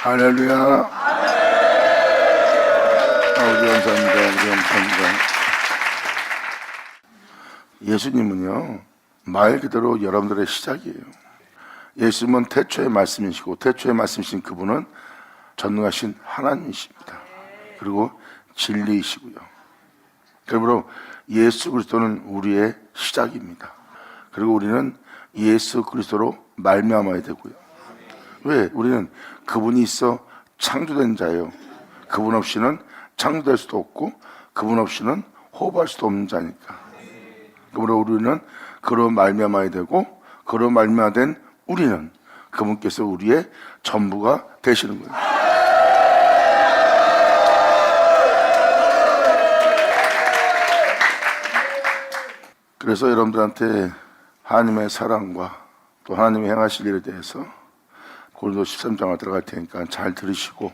할렐루야. 우리 감사합니다. 우리 감사합니다. 예수님은요, 말 그대로 여러분들의 시작이에요. 예수님은 태초의 말씀이시고, 태초의 말씀이신 그분은 전능하신 하나님이십니다. 그리고 진리이시고요. 그러므로 예수 그리스도는 우리의 시작입니다. 그리고 우리는 예수 그리스도로 말미암아야 되고요. 왜? 우리는 그분이 있어 창조된 자예요. 그분 없이는 창조될 수도 없고 그분 없이는 호흡할 수도 없는 자니까. 그러므로 우리는 그로 말미암아야 되고, 그로 말미암아된 우리는 그분께서 우리의 전부가 되시는 거예요. 그래서 여러분들한테 하나님의 사랑과 또 하나님이 행하실 일에 대해서 고린도 13장을 들어갈 테니까 잘 들으시고,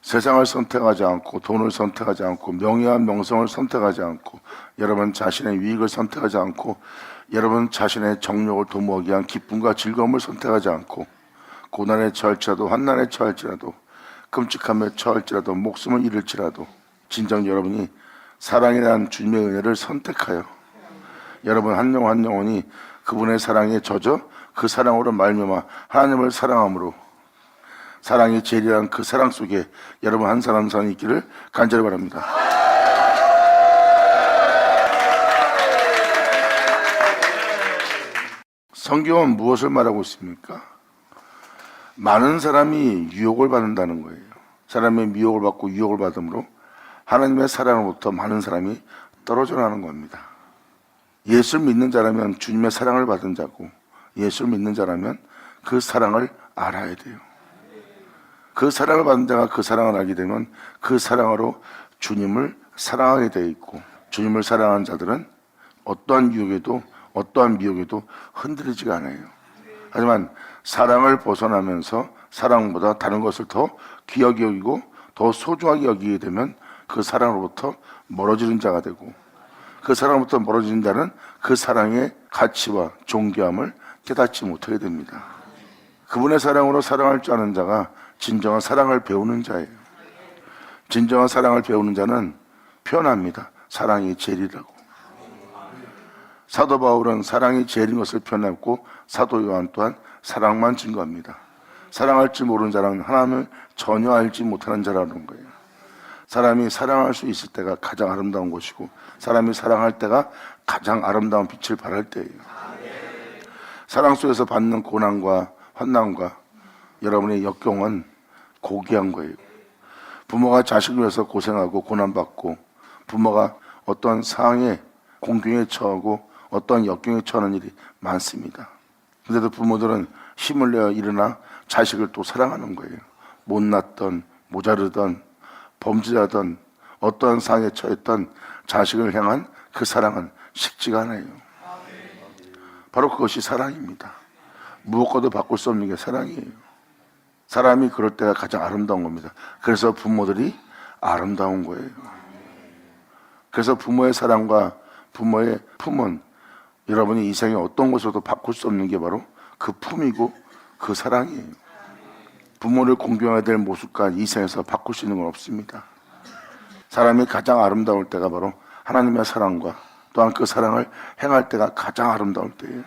세상을 선택하지 않고 돈을 선택하지 않고 명예와 명성을 선택하지 않고 여러분 자신의 유익을 선택하지 않고 여러분 자신의 정욕을 도모하기 위한 기쁨과 즐거움을 선택하지 않고 고난에 처할지라도 환난에 처할지라도 끔찍함에 처할지라도 목숨을 잃을지라도 진정 여러분이 사랑이라는 주님의 은혜를 선택하여 여러분 한 영혼 한 영혼이 그분의 사랑에 젖어 그 사랑으로 말미암아 하나님을 사랑함으로 사랑이 제일이란 그 사랑 속에 여러분 한 사람 한 사람이 있기를 간절히 바랍니다. 성경은 무엇을 말하고 있습니까? 많은 사람이 유혹을 받는다는 거예요. 사람의 미혹을 받고 유혹을 받음으로 하나님의 사랑으로부터 많은 사람이 떨어져 나가는 겁니다. 예수를 믿는 자라면 주님의 사랑을 받은 자고, 예수를 믿는 자라면 그 사랑을 알아야 돼요. 그 사랑을 받은 자가 그 사랑을 알게 되면 그 사랑으로 주님을 사랑하게 되어 있고, 주님을 사랑하는 자들은 어떠한 유혹에도 어떠한 미혹에도 흔들리지가 않아요. 하지만 사랑을 벗어나면서 사랑보다 다른 것을 더 귀하게 여기고 더 소중하게 여기게 되면 그 사랑으로부터 멀어지는 자가 되고, 그 사랑으로부터 멀어지는 자는 그 사랑의 가치와 존귀함을 깨닫지 못하게 됩니다. 그분의 사랑으로 사랑할 줄 아는 자가 진정한 사랑을 배우는 자예요. 진정한 사랑을 배우는 자는 표현합니다. 사랑이 제일이라고. 사도 바울은 사랑이 제일인 것을 표현했고, 사도 요한 또한 사랑만 증거합니다. 사랑할 줄 모르는 자는 하나님을 전혀 알지 못하는 자라는 거예요. 사람이 사랑할 수 있을 때가 가장 아름다운 것이고, 사람이 사랑할 때가 가장 아름다운 빛을 발할 때예요. 사랑 속에서 받는 고난과 환난과 여러분의 역경은 고귀한 거예요. 부모가 자식을 위해서 고생하고 고난받고, 부모가 어떤 상황에 공경에 처하고 어떤 역경에 처하는 일이 많습니다. 그런데도 부모들은 힘을 내어 일어나 자식을 또 사랑하는 거예요. 못났던 모자르던 범죄자든 어떠한 상황에 처했던 자식을 향한 그 사랑은 식지가 않아요. 바로 그것이 사랑입니다. 무엇과도 바꿀 수 없는 게 사랑이에요. 사람이 그럴 때가 가장 아름다운 겁니다. 그래서 부모들이 아름다운 거예요. 그래서 부모의 사랑과 부모의 품은 여러분이 이 생에 어떤 것으로도 바꿀 수 없는 게 바로 그 품이고 그 사랑이에요. 부모를 공경해야 될 모습과 이 생에서 바꿀 수 있는 건 없습니다. 사람이 가장 아름다울 때가 바로 하나님의 사랑과 또한 그 사랑을 행할 때가 가장 아름다울 때예요.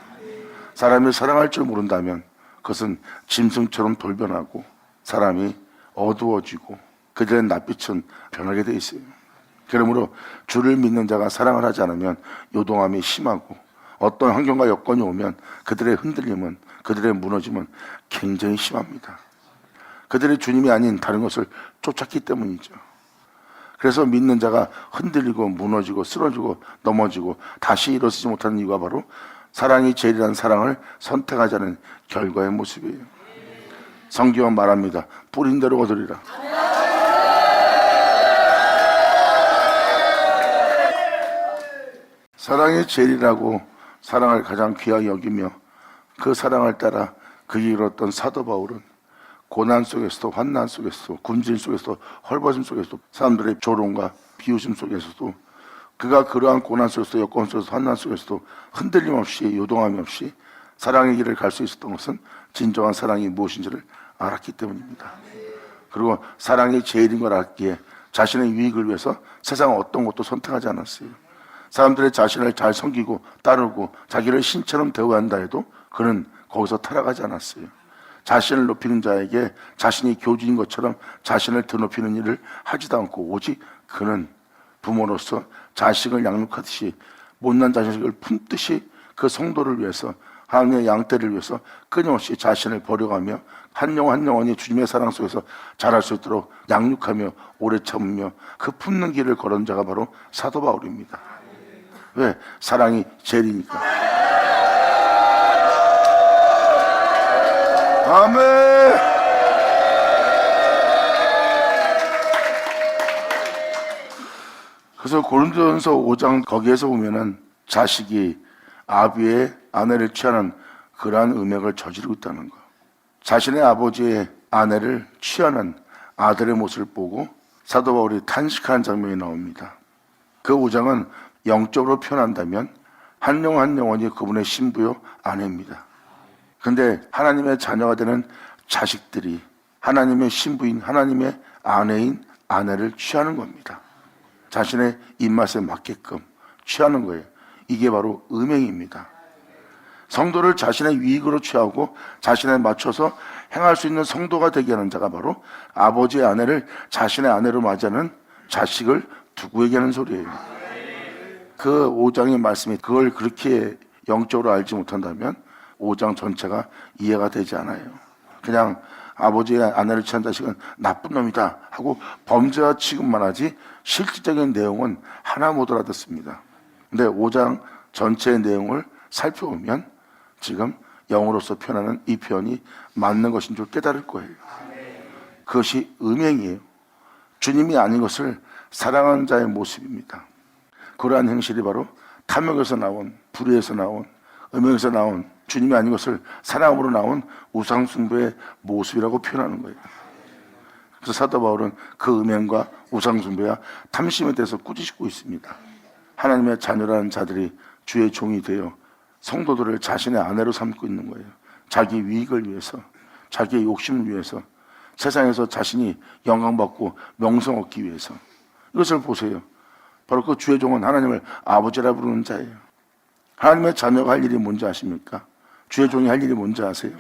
사람이 사랑할 줄 모른다면 그것은 짐승처럼 돌변하고 사람이 어두워지고 그들의 낯빛은 변하게 돼 있어요. 그러므로 주를 믿는 자가 사랑을 하지 않으면 요동함이 심하고 어떤 환경과 여건이 오면 그들의 흔들림은, 그들의 무너짐은 굉장히 심합니다. 그들이 주님이 아닌 다른 것을 쫓았기 때문이죠. 그래서 믿는 자가 흔들리고 무너지고 쓰러지고 넘어지고 다시 일어서지 못하는 이유가 바로 사랑이 제일이라는 사랑을 선택하지 않은 결과의 모습이에요. 성경은 말합니다. 뿌린 대로 거두리라. 사랑이 제일이라고 사랑을 가장 귀하게 여기며 그 사랑을 따라 그 길을 걷던 사도 바울은 고난 속에서도 환난 속에서도 굶주림 속에서도 헐벗음 속에서도 사람들의 조롱과 비웃음 속에서도 그가 그러한 고난 속에서도 여건 속에서도 환난 속에서도 흔들림 없이 요동함이 없이 사랑의 길을 갈 수 있었던 것은 진정한 사랑이 무엇인지를 알았기 때문입니다. 그리고 사랑이 제일인 걸 알기에 자신의 유익을 위해서 세상 어떤 것도 선택하지 않았어요. 사람들의 자신을 잘 섬기고 따르고 자기를 신처럼 대우한다 해도 그는 거기서 타락하지 않았어요. 자신을 높이는 자에게 자신이 교주인 것처럼 자신을 드높이는 일을 하지도 않고 오직 그는 부모로서 자식을 양육하듯이 못난 자식을 품듯이 그 성도를 위해서 하나님의 양떼를 위해서 끊임없이 자신을 버려가며 한 영혼 한 영혼이 주님의 사랑 속에서 자랄 수 있도록 양육하며 오래 참으며 그 품는 길을 걸은 자가 바로 사도 바울입니다. 왜? 사랑이 제일이니까. 아멘. 그래서 고린도전서 5장 거기에서 보면은 자식이 아비의 아내를 취하는 그러한 음행을 저지르고 있다는 거. 자신의 아버지의 아내를 취하는 아들의 모습을 보고 사도 바울이 탄식하는 장면이 나옵니다. 그 5장은 영적으로 표현한다면 한 영혼 한 영혼이 그분의 신부요 아내입니다. 근데 하나님의 자녀가 되는 자식들이 하나님의 신부인 하나님의 아내인 아내를 취하는 겁니다. 자신의 입맛에 맞게끔 취하는 거예요. 이게 바로 음행입니다. 성도를 자신의 유익으로 취하고 자신에 맞춰서 행할 수 있는 성도가 되게 하는 자가 바로 아버지의 아내를 자신의 아내로 맞이하는 자식을 두고 얘기하는 소리예요. 그 5장의 말씀이 그걸 그렇게 영적으로 알지 못한다면 5장 전체가 이해가 되지 않아요. 그냥 아버지의 아내를 취한 자식은 나쁜 놈이다 하고 범죄와 취급만 하지 실질적인 내용은 하나 못 알아듣습니다. 근데 5장 전체의 내용을 살펴보면 지금 영으로서 표현하는 이 표현이 맞는 것인 줄 깨달을 거예요. 그것이 음행이에요. 주님이 아닌 것을 사랑하는 자의 모습입니다. 그러한 행실이 바로 탐욕에서 나온, 불의에서 나온, 음행에서 나온 주님이 아닌 것을 사랑함으로 나온 우상숭배의 모습이라고 표현하는 거예요. 그래서 사도 바울은 그 음행과 우상숭배와 탐심에 대해서 꾸짖고 있습니다. 하나님의 자녀라는 자들이 주의 종이 되어 성도들을 자신의 아내로 삼고 있는 거예요. 자기 유익을 위해서, 자기의 욕심을 위해서, 세상에서 자신이 영광받고 명성 얻기 위해서. 이것을 보세요. 바로 그 주의 종은 하나님을 아버지라 부르는 자예요. 하나님의 자녀가 할 일이 뭔지 아십니까? 주의 종이 할 일이 뭔지 아세요?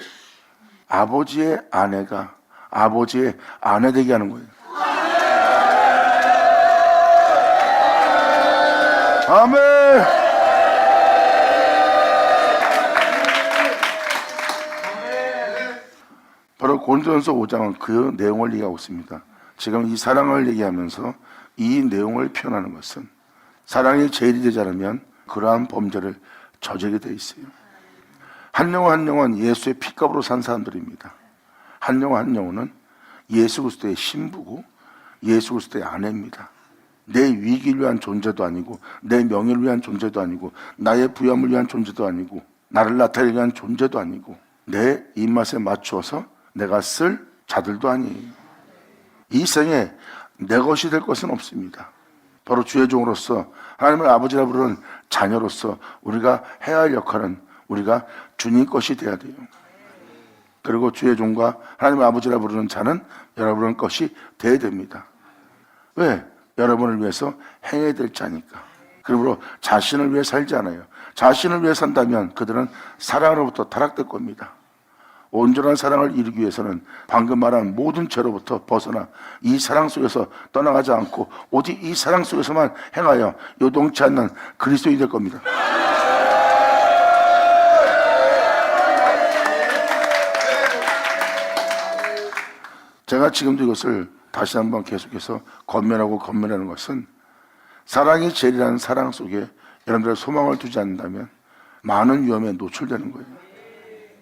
아버지의 아내가 아버지의 아내 되게 하는 거예요. 아멘. 바로 고린도전서 5장은 그 내용을 얘기하고 있습니다. 지금 이 사랑을 얘기하면서 이 내용을 표현하는 것은 사랑이 제일이 되지 않으면 그러한 범죄를 저지르게 돼 있어요. 한 영혼 한 영혼 예수의 피값으로 산 사람들입니다. 한 영혼 한 영혼은 예수 그리스도의 신부고 예수 그리스도의 아내입니다. 내 위기를 위한 존재도 아니고 내 명예를 위한 존재도 아니고 나의 부함을 위한 존재도 아니고 나를 나타내기 위한 존재도 아니고 내 입맛에 맞추어서 내가 쓸 자들도 아니에요. 이 생에 내 것이 될 것은 없습니다. 바로 주의 종으로서 하나님을 아버지라 부르는 자녀로서 우리가 해야 할 역할은 우리가 주님 것이 돼야 돼요. 그리고 주의 종과 하나님의 아버지라 부르는 자는 여러분의 것이 돼야 됩니다. 왜? 여러분을 위해서 행해야 될 자니까. 그러므로 자신을 위해 살지 않아요. 자신을 위해 산다면 그들은 사랑으로부터 타락될 겁니다. 온전한 사랑을 이루기 위해서는 방금 말한 모든 죄로부터 벗어나 이 사랑 속에서 떠나가지 않고 오직 이 사랑 속에서만 행하여 요동치 않는 그리스도인이 될 겁니다. 제가 지금도 이것을 다시 한번 계속해서 권면하는 것은 사랑이 제일이라는 사랑 속에 여러분들의 소망을 두지 않는다면 많은 위험에 노출되는 거예요.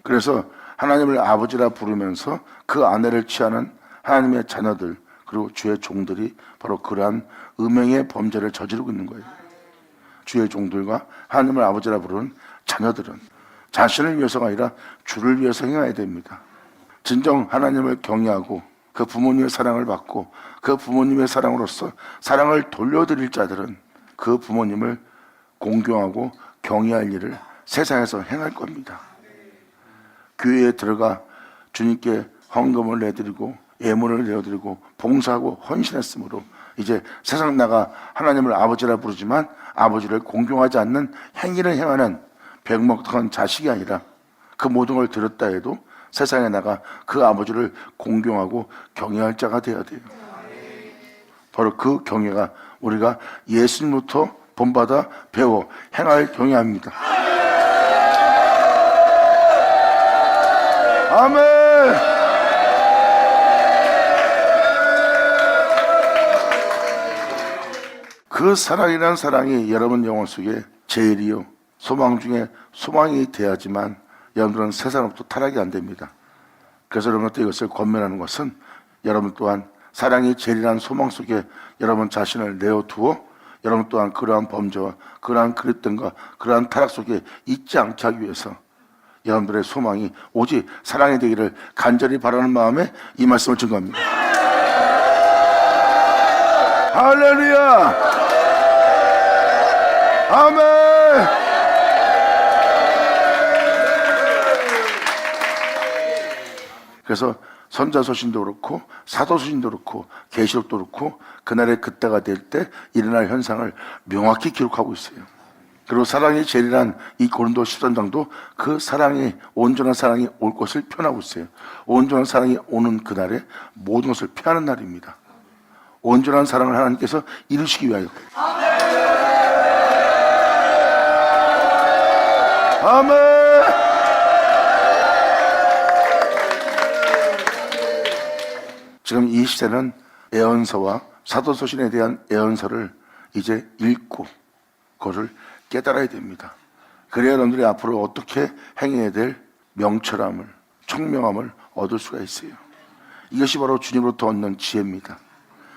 그래서 하나님을 아버지라 부르면서 그 아내를 취하는 하나님의 자녀들 그리고 주의 종들이 바로 그러한 음행의 범죄를 저지르고 있는 거예요. 주의 종들과 하나님을 아버지라 부르는 자녀들은 자신을 위해서가 아니라 주를 위해서 행해야 됩니다. 진정 하나님을 경외하고 그 부모님의 사랑을 받고 그 부모님의 사랑으로서 사랑을 돌려드릴 자들은 그 부모님을 공경하고 경외할 일을 세상에서 행할 겁니다. 교회에 들어가 주님께 헌금을 내드리고 예물을 내어드리고 봉사하고 헌신했으므로 이제 세상 나가 하나님을 아버지라 부르지만 아버지를 공경하지 않는 행위를 행하는 백목한 자식이 아니라 그 모든 걸 들었다 해도 세상에 나가 그 아버지를 공경하고 경외할 자가 되어야 돼요. 바로 그 경외가 우리가 예수님부터 본받아 배워 행할 경외합니다. 아멘. 그 사랑이란 사랑이 여러분 영혼 속에 제일이요 소망 중에 소망이 돼야지만 여러분들은 세상으로부터 타락이 안 됩니다. 그래서 여러분한테 이것을 권면하는 것은 여러분 또한 사랑이 제일이라는 소망 속에 여러분 자신을 내어두어 여러분 또한 그러한 범죄와 그러한 그릇됨과 그러한 타락 속에 있지 않게 하기 위해서 여러분들의 소망이 오직 사랑이 되기를 간절히 바라는 마음에 이 말씀을 증거합니다. 할렐루야! 아멘! 그래서 선자서신도 그렇고 사도서신도 그렇고 계시록도 그렇고 그날의 그때가 될 때 일어날 현상을 명확히 기록하고 있어요. 그리고 사랑이 제일이란 이 고린도 13장도 그 사랑이 온전한 사랑이 올 것을 표현하고 있어요. 온전한 사랑이 오는 그날에 모든 것을 피하는 날입니다. 온전한 사랑을 하나님께서 이루시기 위하여. 아멘. 지금 이 시대는 예언서와 사도서신에 대한 예언서를 이제 읽고 그것을 깨달아야 됩니다. 그래야 여러분들이 앞으로 어떻게 행해야 될 명철함을, 총명함을 얻을 수가 있어요. 이것이 바로 주님으로부터 얻는 지혜입니다.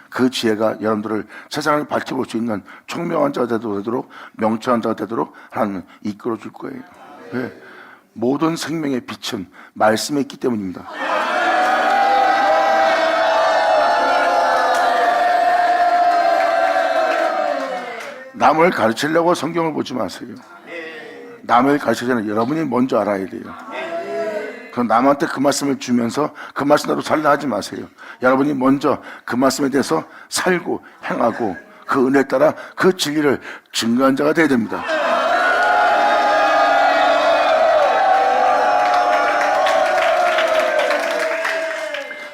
그 지혜가 여러분들을 세상을 밝혀볼 수 있는 총명한 자가 되도록 명철한 자가 되도록 하나님은 이끌어 줄 거예요. 네. 모든 생명의 빛은 말씀에 있기 때문입니다. 남을 가르치려고 성경을 보지 마세요. 남을 가르치려면 여러분이 먼저 알아야 돼요. 그럼 남한테 그 말씀을 주면서 그 말씀대로 살라 하지 마세요. 여러분이 먼저 그 말씀에 대해서 살고 행하고 그 은혜에 따라 그 진리를 증거한 자가 되어야 됩니다.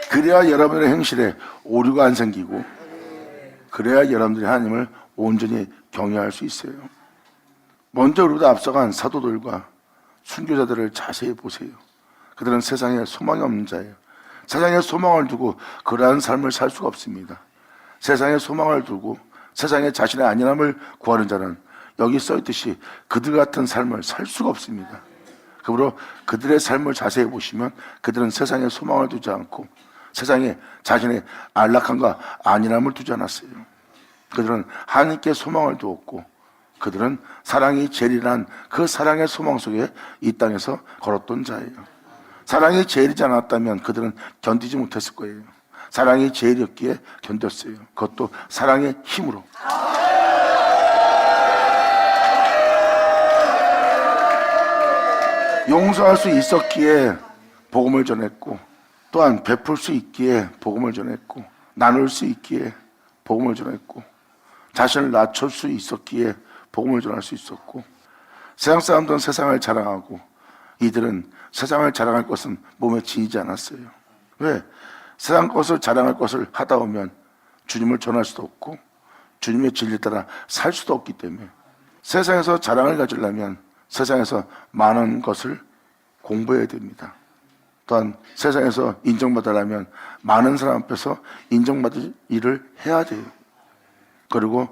그래야 여러분의 행실에 오류가 안 생기고 그래야 여러분들이 하나님을 온전히 경외할 수 있어요. 먼저 우리보다 앞서간 사도들과 순교자들을 자세히 보세요. 그들은 세상에 소망이 없는 자예요. 세상에 소망을 두고 그러한 삶을 살 수가 없습니다. 세상에 소망을 두고 세상에 자신의 안전함을 구하는 자는 여기 써있듯이 그들 같은 삶을 살 수가 없습니다. 그러므로 그들의 삶을 자세히 보시면 그들은 세상에 소망을 두지 않고 세상에 자신의 안락함과 안일함을 두지 않았어요. 그들은 하나님께 소망을 두었고 그들은 사랑이 제일이란 그 사랑의 소망 속에 이 땅에서 걸었던 자예요. 사랑이 제일이지 않았다면 그들은 견디지 못했을 거예요. 사랑이 제일이었기에 견뎠어요. 그것도 사랑의 힘으로. 용서할 수 있었기에 복음을 전했고 또한 베풀 수 있기에 복음을 전했고 나눌 수 있기에 복음을 전했고 자신을 낮출 수 있었기에 복음을 전할 수 있었고 세상 사람들은 세상을 자랑하고 이들은 세상을 자랑할 것은 몸에 지니지 않았어요. 왜? 세상 것을 자랑할 것을 하다 보면 주님을 전할 수도 없고 주님의 진리에 따라 살 수도 없기 때문에 세상에서 자랑을 가지려면 세상에서 많은 것을 공부해야 됩니다. 또한 세상에서 인정받으려면 많은 사람 앞에서 인정받을 일을 해야 돼요. 그리고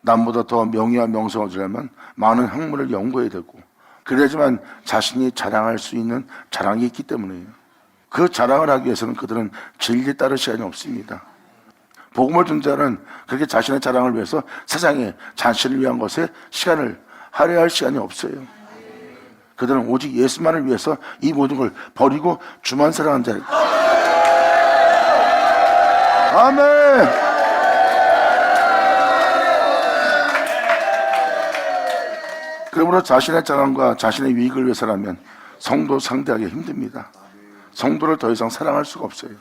남보다 더 명예와 명성을 얻으려면 많은 학문을 연구해야 되고 그래야지만 자신이 자랑할 수 있는 자랑이 있기 때문이에요. 그 자랑을 하기 위해서는 그들은 진리에 따를 시간이 없습니다. 복음을 준 자는 그렇게 자신의 자랑을 위해서 세상에 자신을 위한 것에 시간을 할애할 시간이 없어요. 그들은 오직 예수만을 위해서 이 모든 걸 버리고 주만 사랑한 자예요. 아멘. 그러므로 자신의 자랑과 자신의 유익을 위해서라면 성도 상대하기 힘듭니다. 성도를 더 이상 사랑할 수가 없어요.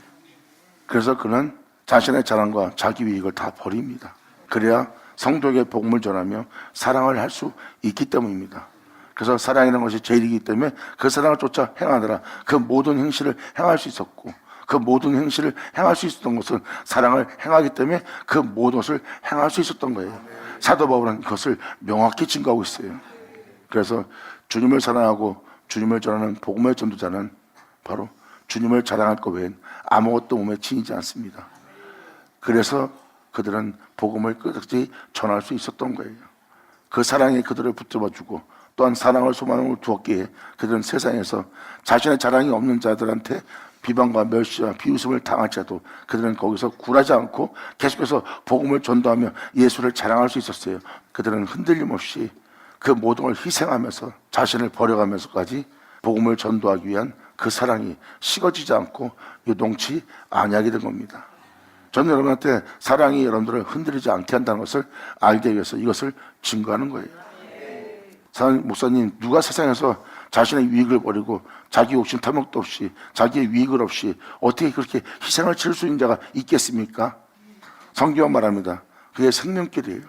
그래서 그는 자신의 자랑과 자기 이익을 다 버립니다. 그래야 성도에게 복음을 전하며 사랑을 할 수 있기 때문입니다. 그래서 사랑이라는 것이 제일이기 때문에 그 사랑을 쫓아 행하느라 그 모든 행실을 행할 수 있었고, 그 모든 행실을 행할 수 있었던 것은 사랑을 행하기 때문에 그 모든 것을 행할 수 있었던 거예요. 사도 바울은 그것을 명확히 증거하고 있어요. 그래서 주님을 사랑하고 주님을 전하는 복음의 전도자는 바로 주님을 자랑할 것 외엔 아무것도 몸에 지니지 않습니다. 그래서 그들은 복음을 끝까지 전할 수 있었던 거예요. 그 사랑이 그들을 붙잡아주고 또한 사랑을 소망을 두었기에 그들은 세상에서 자신의 자랑이 없는 자들한테 비방과 멸시와 비웃음을 당할지라도 그들은 거기서 굴하지 않고 계속해서 복음을 전도하며 예수를 자랑할 수 있었어요. 그들은 흔들림 없이 그 모든 걸 희생하면서 자신을 버려가면서까지 복음을 전도하기 위한 그 사랑이 식어지지 않고 요동치 아니하게 된 겁니다. 저는 여러분한테 사랑이 여러분들을 흔들리지 않게 한다는 것을 알기 위해서 이것을 증거하는 거예요. 사랑하는 목사님, 누가 세상에서 자신의 유익을 버리고 자기 욕심 탐욕도 없이 자기의 유익을 없이 어떻게 그렇게 희생을 치를 수 있는 자가 있겠습니까? 성경은 말합니다. 그게 생명길이에요.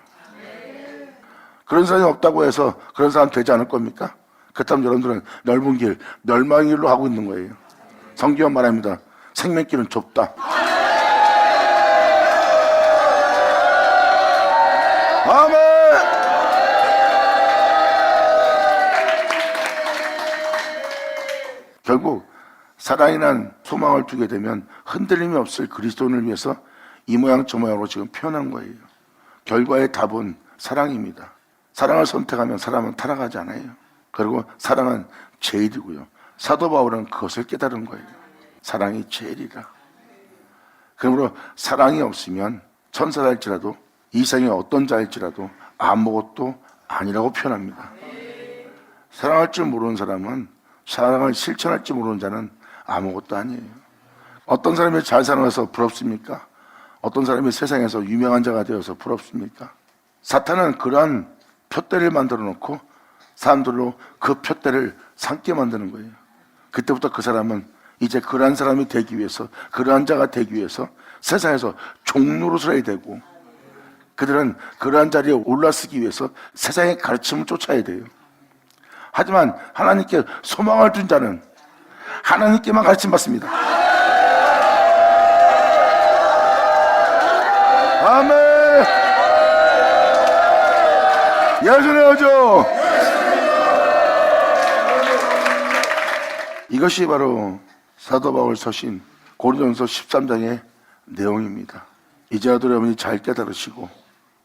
그런 사람이 없다고 해서 그런 사람 되지 않을 겁니까? 그렇다면 여러분들은 넓은 길, 멸망의 길로 하고 있는 거예요. 성경은 말합니다. 생명길은 좁다. 아멘! 결국 사랑이란 소망을 두게 되면 흔들림이 없을 그리스도인을 위해서 이 모양 저 모양으로 지금 표현한 거예요. 결과의 답은 사랑입니다. 사랑을 선택하면 사람은 타락하지 않아요. 그리고 사랑은 제일이고요. 사도 바울은 그것을 깨달은 거예요. 사랑이 제일이라. 그러므로 사랑이 없으면 천사랄지라도 이 세상의 어떤 자일지라도 아무것도 아니라고 표현합니다. 사랑할 줄 모르는 사람은, 사랑을 실천할 줄 모르는 자는 아무것도 아니에요. 어떤 사람이 잘 살아서 부럽습니까? 어떤 사람이 세상에서 유명한 자가 되어서 부럽습니까? 사탄은 그러한 표대를 만들어 놓고 사람들로 그 표대를 삼게 만드는 거예요. 그때부터 그 사람은 이제 그러한 사람이 되기 위해서, 그러한 자가 되기 위해서 세상에서 종노릇을 되고, 그들은 그러한 자리에 올라서기 위해서 세상의 가르침을 쫓아야 돼요. 하지만 하나님께 소망을 둔 자는 하나님께만 가르침 받습니다. 아멘. 예수의 어조. 이것이 바로 사도 바울 서신 고린도전서 13장의 내용입니다. 이제라도 여러분이 잘 깨달으시고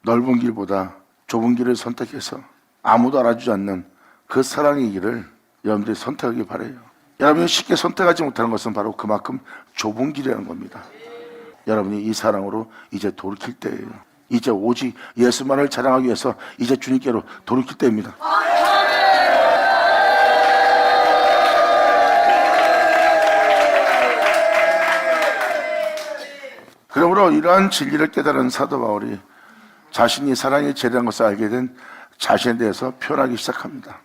넓은 길보다 좁은 길을 선택해서 아무도 알아주지 않는 그 사랑의 길을 여러분들이 선택하기 바라요. 여러분이 쉽게 선택하지 못하는 것은 바로 그만큼 좁은 길이라는 겁니다. 여러분이 이 사랑으로 이제 돌이킬 때예요. 이제 오직 예수만을 자랑하기 위해서 이제 주님께로 돌이킬 때입니다. 그러므로 이러한 진리를 깨달은 사도 바울이 자신이 사랑의 제일이라는 것을 알게 된 자신에 대해서 표현하기 시작합니다.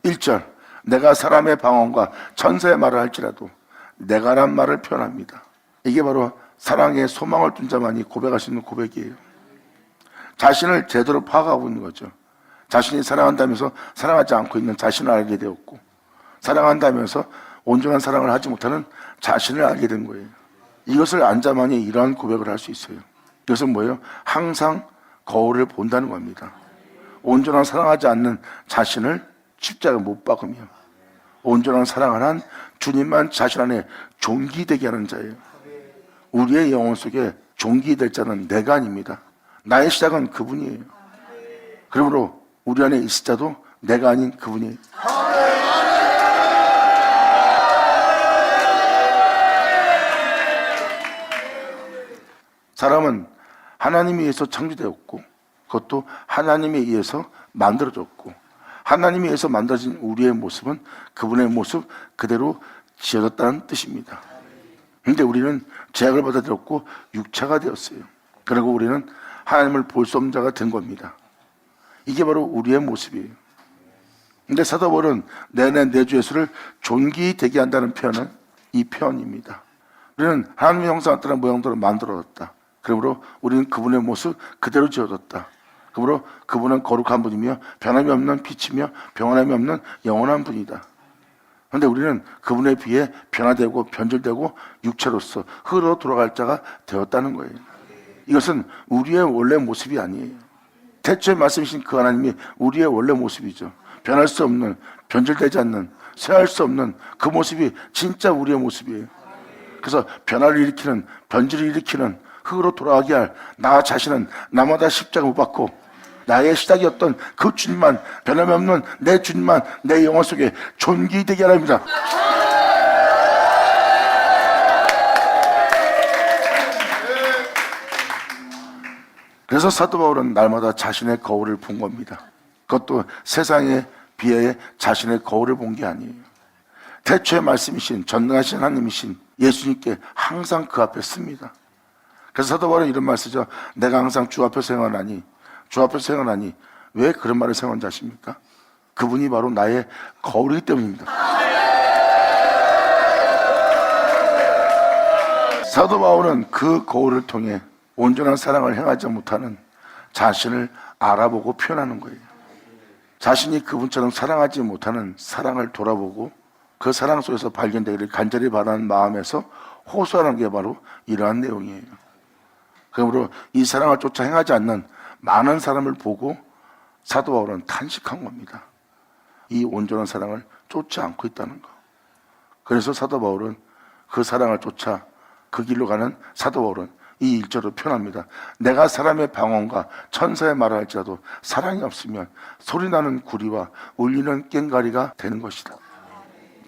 1절, 내가 사람의 방언과 천사의 말을 할지라도 내가란 말을 표현합니다. 이게 바로 사랑의 소망을 둔 자만이 고백할 수 있는 고백이에요. 자신을 제대로 파악하고 있는 거죠. 자신이 사랑한다면서 사랑하지 않고 있는 자신을 알게 되었고, 사랑한다면서 온전한 사랑을 하지 못하는 자신을 알게 된 거예요. 이것을 안 자만이 이러한 고백을 할 수 있어요. 이것은 뭐예요? 항상 거울을 본다는 겁니다. 온전한 사랑하지 않는 자신을 십자가에 못 박으며 온전한 사랑을 한 주님만 자신 안에 존귀되게 하는 자예요. 우리의 영혼 속에 존귀될 자는 내가 아닙니다. 나의 시작은 그분이에요. 그러므로 우리 안에 있을 자도 내가 아닌 그분이에요. 사람은 하나님에 의해서 창조되었고 그것도 하나님에 의해서 만들어졌고 하나님에 의해서 만들어진 우리의 모습은 그분의 모습 그대로 지어졌다는 뜻입니다. 그런데 우리는 죄악을 받아들였고 육체가 되었어요. 그리고 우리는 하나님을 볼 수 없는 자가 된 겁니다. 이게 바로 우리의 모습이에요. 근데 사도 바울은 내 주 예수를 존귀히 되게 한다는 표현은 이 표현입니다. 우리는 하나님의 형상에 따른 모양대로 만들어졌다. 그러므로 우리는 그분의 모습 그대로 지어졌다. 그러므로 그분은 거룩한 분이며 변함이 없는 빛이며 변함이 없는 영원한 분이다. 그런데 우리는 그분에 비해 변화되고 변질되고 육체로서 흙으로 돌아갈 자가 되었다는 거예요. 이것은 우리의 원래 모습이 아니에요. 태초에 말씀이신 그 하나님이 우리의 원래 모습이죠. 변할 수 없는, 변질되지 않는, 쇠할 수 없는 그 모습이 진짜 우리의 모습이에요. 그래서 변화를 일으키는, 변질을 일으키는, 흙으로 돌아가게 할 나 자신은 나마다 십자가 못 받고 나의 시작이었던 그 주님만, 변함이 없는 내 주님만 내 영혼 속에 존귀되게 하랍니다. 그래서 사도 바울은 날마다 자신의 거울을 본 겁니다. 그것도 세상에 비해 자신의 거울을 본 게 아니에요. 태초의 말씀이신 전능하신 하나님이신 예수님께 항상 그 앞에 씁니다. 그래서 사도 바울은 이런 말 쓰죠. 내가 항상 주 앞에서 행하나니, 주 앞에서 행하나니. 왜 그런 말을 사용한지 아십니까? 그분이 바로 나의 거울이기 때문입니다. 사도 바울은 그 거울을 통해 온전한 사랑을 행하지 못하는 자신을 알아보고 표현하는 거예요. 자신이 그분처럼 사랑하지 못하는 사랑을 돌아보고 그 사랑 속에서 발견되기를 간절히 바라는 마음에서 호소하는 게 바로 이러한 내용이에요. 그러므로 이 사랑을 쫓아 행하지 않는 많은 사람을 보고 사도 바울은 탄식한 겁니다. 이 온전한 사랑을 쫓지 않고 있다는 거. 그래서 사도 바울은 그 사랑을 쫓아 그 길로 가는 사도 바울은 이 1절로 표현합니다. 내가 사람의 방언과 천사의 말을 할지라도 사랑이 없으면 소리나는 구리와 울리는 꽹과리가 되는 것이다.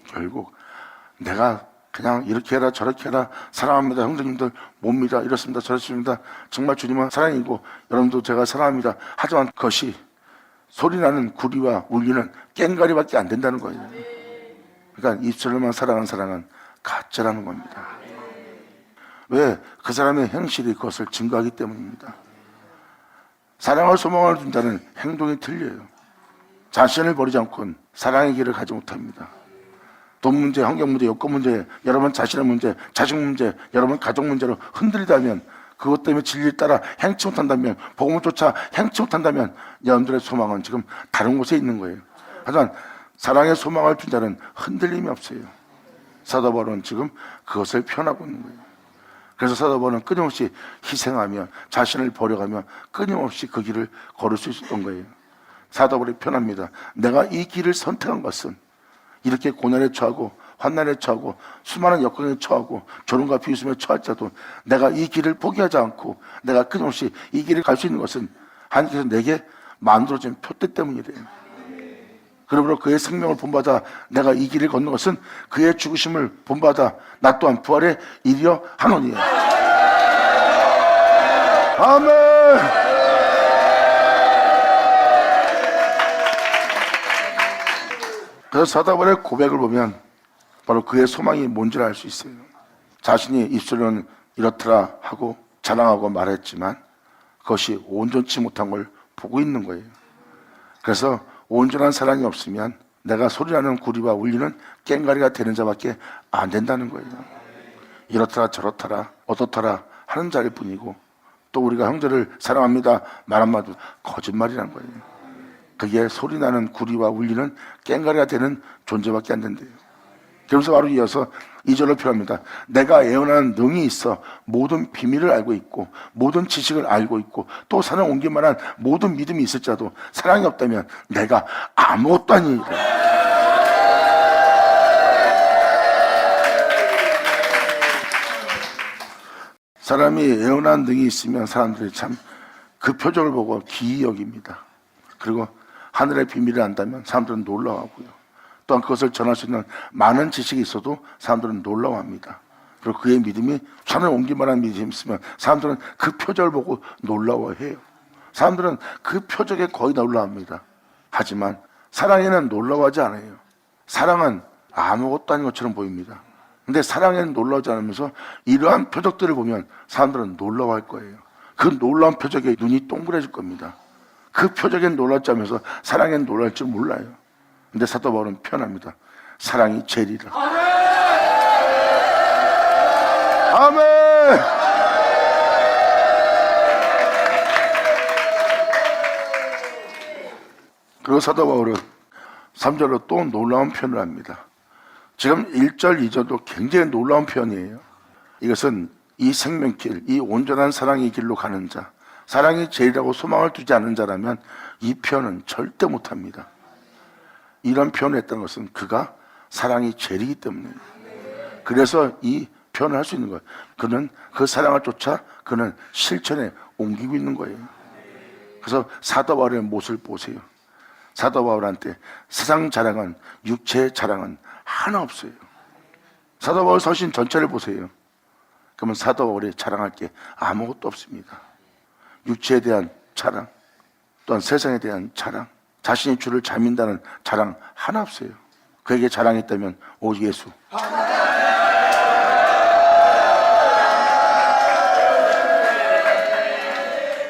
결국 내가 그냥 이렇게 해라 저렇게 해라 사랑합니다 형제님들 못 믿어 이렇습니다 저렇습니다 정말 주님은 사랑이고 여러분도 제가 사랑합니다 하지만 그것이 소리나는 구리와 울리는 꽹과리밖에 안 된다는 거예요. 그러니까 입술로만 사랑하는 사랑은 가짜라는 겁니다. 왜? 그 사람의 행실이 그것을 증거하기 때문입니다. 사랑을 소망을 둔 자는 행동이 틀려요. 자신을 버리지 않고는 사랑의 길을 가지 못합니다. 돈 문제, 환경 문제, 여건 문제, 여러분 자신의 문제, 자식 문제, 여러분 가족 문제로 흔들리다면 그것 때문에 진리를 따라 행치 못한다면 복음을 쫓아 행치 못한다면 여러분들의 소망은 지금 다른 곳에 있는 거예요. 하지만 사랑의 소망을 둔 자는 흔들림이 없어요. 사도 바울은 지금 그것을 표현하고 있는 거예요. 그래서 사도 바울은 끊임없이 희생하며 자신을 버려가며 끊임없이 그 길을 걸을 수 있었던 거예요. 사도 바울이 표현합니다. 내가 이 길을 선택한 것은 이렇게 고난에 처하고 환난에 처하고 수많은 역경에 처하고 조롱과 비웃음에 처할지라도 내가 이 길을 포기하지 않고 내가 끊임없이 이 길을 갈 수 있는 것은 하나님께서 내게 만들어진 표대 때문이래요. 그러므로 그의 생명을 본받아 내가 이 길을 걷는 것은 그의 죽으심을 본받아 나 또한 부활에 이르려 하노니. 아멘. 그래서 사도 바울의 고백을 보면 바로 그의 소망이 뭔지를 알 수 있어요. 자신이 입술로는 이렇더라 하고 자랑하고 말했지만 그것이 온전치 못한 걸 보고 있는 거예요. 그래서 온전한 사랑이 없으면 내가 소리나는 구리와 울리는 꽹과리가 되는 자밖에 안 된다는 거예요. 이렇더라 저렇더라 어떻더라 하는 자일 뿐이고 또 우리가 형제를 사랑합니다 말 한마디 거짓말이란 거예요. 그게 소리나는 구리와 울리는 꽹과리가 되는 존재밖에 안 된대요. 그러면서 바로 이어서 2절로 표현합니다. 내가 예언하는 능이 있어 모든 비밀을 알고 있고 모든 지식을 알고 있고 또 산을 옮길 만한 모든 믿음이 있을지라도 사랑이 없다면 내가 아무것도 아니니라. 사람이 예언하는 능이 있으면 사람들이 참 그 표적을 보고 기이 여깁니다. 그리고 하늘의 비밀을 안다면 사람들은 놀라워하고요. 또한 그것을 전할 수 있는 많은 지식이 있어도 사람들은 놀라워합니다. 그리고 그의 믿음이 산을 옮길 만한 믿음이 있으면 사람들은 그 표적을 보고 놀라워해요. 사람들은 그 표적에 거의 놀라워합니다. 하지만 사랑에는 놀라워하지 않아요. 사랑은 아무것도 아닌 것처럼 보입니다. 근데 사랑에는 놀라워하지 않으면서 이러한 표적들을 보면 사람들은 놀라워할 거예요. 그 놀라운 표적에 눈이 동그래질 겁니다. 그 표적엔 놀랍지 않으면서 사랑엔 놀랄 줄 몰라요. 근데 사도 바울은 표현합니다. 사랑이 제일이라. 그리고 사도 바울은 3절로 또 놀라운 표현을 합니다. 지금 1절, 2절도 굉장히 놀라운 표현이에요. 이것은 이 생명길, 이 온전한 사랑의 길로 가는 자, 사랑이 제일이라고 소망을 두지 않은 자라면 이 표현은 절대 못합니다. 이런 표현을 했다는 것은 그가 사랑이 제일이기 때문이에요. 그래서 이 표현을 할 수 있는 거예요. 그는 그 사랑을 쫓아 그는 실천에 옮기고 있는 거예요. 그래서 사도 바울의 모습을 보세요. 사도 바울한테 세상 자랑은, 육체의 자랑은 하나 없어요. 사도 바울 서신 전체를 보세요. 그러면 사도 바울이 자랑할 게 아무것도 없습니다. 육체에 대한 자랑, 또한 세상에 대한 자랑, 자신이 주를 잘 믿는다는 자랑 하나 없어요. 그에게 자랑이 있다면 오직 예수.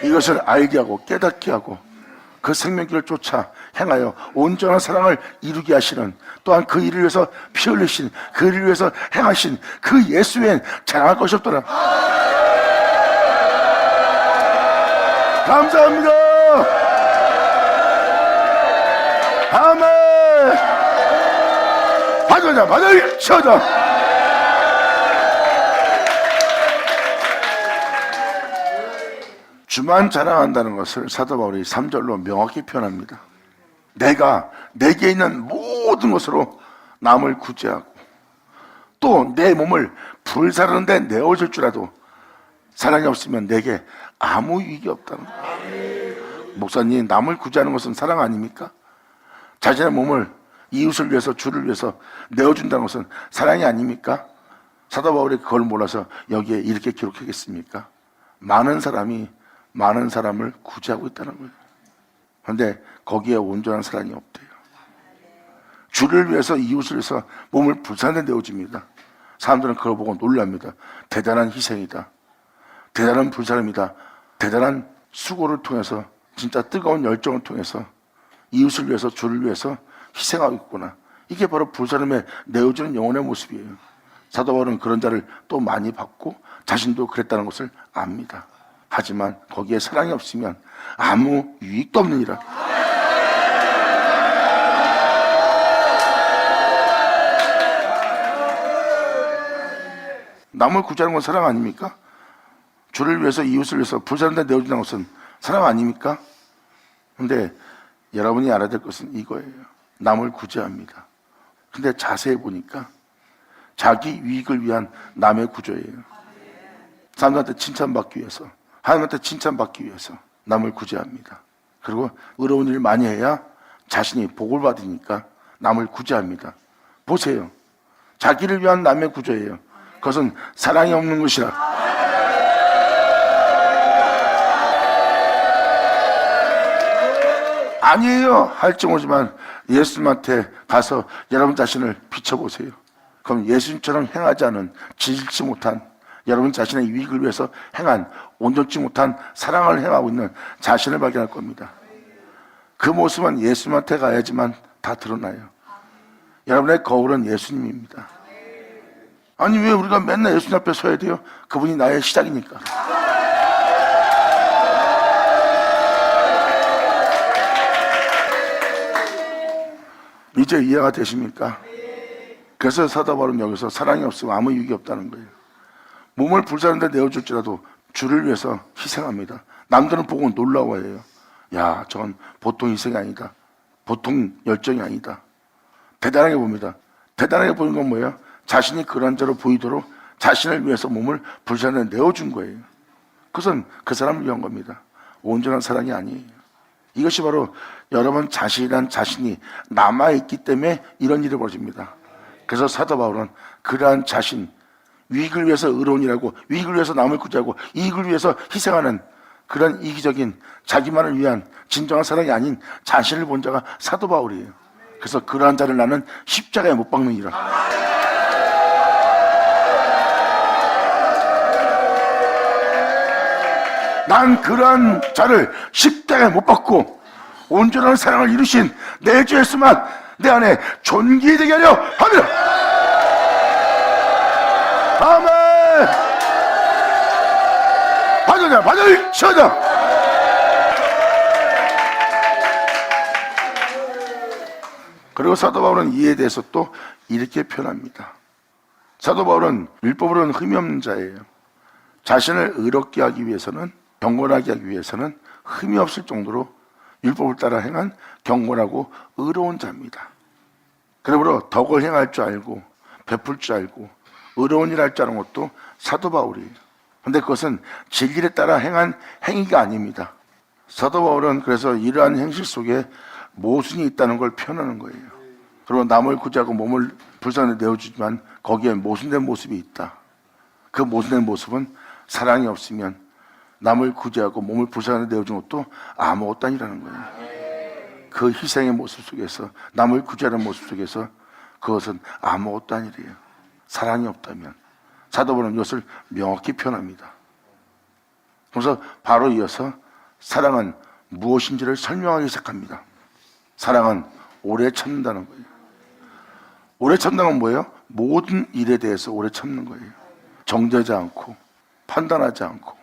이것을 알게 하고 깨닫게 하고 그 생명길을 쫓아 행하여 온전한 사랑을 이루게 하시는, 또한 그 일을 위해서 피 흘리신, 그 일을 위해서 행하신 그 예수 외엔 자랑할 것이 없더라. 감사합니다. 아멘. 받으자, 받으자. 주만 자랑한다는 것을 사도 바울이 3절로 명확히 표현합니다. 내가 내게 있는 모든 것으로 남을 구제하고 또 내 몸을 불사르는 데 내어줄 줄라도 사랑이 없으면 내게 아무 유익이 없다는 거예요. 목사님, 남을 구제하는 것은 사랑 아닙니까? 자신의 몸을 이웃을 위해서, 주를 위해서 내어준다는 것은 사랑이 아닙니까? 사도 바울이 그걸 몰라서 여기에 이렇게 기록하겠습니까? 많은 사람이 많은 사람을 구제하고 있다는 거예요. 그런데 거기에 온전한 사랑이 없대요. 주를 위해서, 이웃을 위해서 몸을 불사르는 데 내어줍니다. 사람들은 그걸 보고 놀랍니다. 대단한 희생이다, 대단한 불사름이다, 대단한 수고를 통해서, 진짜 뜨거운 열정을 통해서 이웃을 위해서, 주를 위해서 희생하고 있구나. 이게 바로 불사름에 내어주는 영혼의 모습이에요. 사도 바울은 그런 자를 또 많이 받고 자신도 그랬다는 것을 압니다. 하지만 거기에 사랑이 없으면 아무 유익도 없느니라. 남을 구제하는 건 사랑 아닙니까? 주를 위해서, 이웃을 위해서 불사르는 데 내어준다는 것은 사랑 아닙니까? 근데 여러분이 알아야 될 것은 이거예요. 남을 구제합니다. 근데 자세히 보니까 자기 유익을 위한 남의 구조예요. 사람들한테 칭찬받기 위해서, 하나님한테 칭찬받기 위해서 남을 구제합니다. 그리고 의로운 일 많이 해야 자신이 복을 받으니까 남을 구제합니다. 보세요. 자기를 위한 남의 구조예요. 그것은 사랑이 없는 것이라. 아니에요 할지 모르지만 예수님한테 가서 여러분 자신을 비춰보세요. 그럼 예수님처럼 행하지 않은, 지질지 못한, 여러분 자신의 유익을 위해서 행한, 온전치 못한 사랑을 행하고 있는 자신을 발견할 겁니다. 그 모습은 예수님한테 가야지만 다 드러나요. 여러분의 거울은 예수님입니다. 아니 왜 우리가 맨날 예수님 앞에 서야 돼요? 그분이 나의 시작이니까. 이제 이해가 되십니까? 그래서 사도 바울은 여기서 사랑이 없으면 아무 유익이 없다는 거예요. 몸을 불사르는 데 내어줄지라도 주를 위해서 희생합니다. 남들은 보고 놀라워해요. 야, 저건 보통 희생이 아니다, 보통 열정이 아니다. 대단하게 봅니다. 대단하게 보는 건 뭐예요? 자신이 그런 자로 보이도록 자신을 위해서 몸을 불사르는 데 내어준 거예요. 그것은 그 사람을 위한 겁니다. 온전한 사랑이 아니에요. 이것이 바로 여러분 자신이란 자신이 남아있기 때문에 이런 일이 벌어집니다. 그래서 사도 바울은 그러한 자신, 유익을 위해서 의로운이라고, 유익을 위해서 남을 구제하고, 이익을 위해서 희생하는 그런 이기적인 자기만을 위한 진정한 사랑이 아닌 자신을 본 자가 사도 바울이에요. 그래서 그러한 자를 나는 십자가에 못 박느니라. 난 그러한 자를 십자가에 못 박고 온전한 사랑을 이루신 내 주 예수만 내 안에 존귀되게 하려 함이라. 아멘. 받으냐, 받을지어다. 그리고 사도 바울은 이에 대해서 또 이렇게 표현합니다. 사도 바울은 율법으로는 흠이 없는 자예요. 자신을 의롭게 하기 위해서는, 경건하게 하기 위해서는 흠이 없을 정도로 율법을 따라 행한 경건하고 의로운 자입니다. 그러므로 덕을 행할 줄 알고 베풀 줄 알고 의로운 일 할 줄 아는 것도 사도 바울이에요. 그런데 그것은 진리에 따라 행한 행위가 아닙니다. 사도 바울은 그래서 이러한 행실 속에 모순이 있다는 걸 표현하는 거예요. 그리고 남을 구제하고 몸을 불쌍히 내어주지만 거기에 모순된 모습이 있다. 그 모순된 모습은 사랑이 없으면 남을 구제하고 몸을 불쌍히 내어준 것도 아무것도 아니라는 거예요. 그 희생의 모습 속에서, 남을 구제하는 모습 속에서 그것은 아무것도 아니래요. 사랑이 없다면. 사도 바울은 이것을 명확히 표현합니다. 그래서 바로 이어서 사랑은 무엇인지를 설명하기 시작합니다. 사랑은 오래 참는다는 거예요. 오래 참는 건 뭐예요? 모든 일에 대해서 오래 참는 거예요. 정죄하지 않고, 판단하지 않고,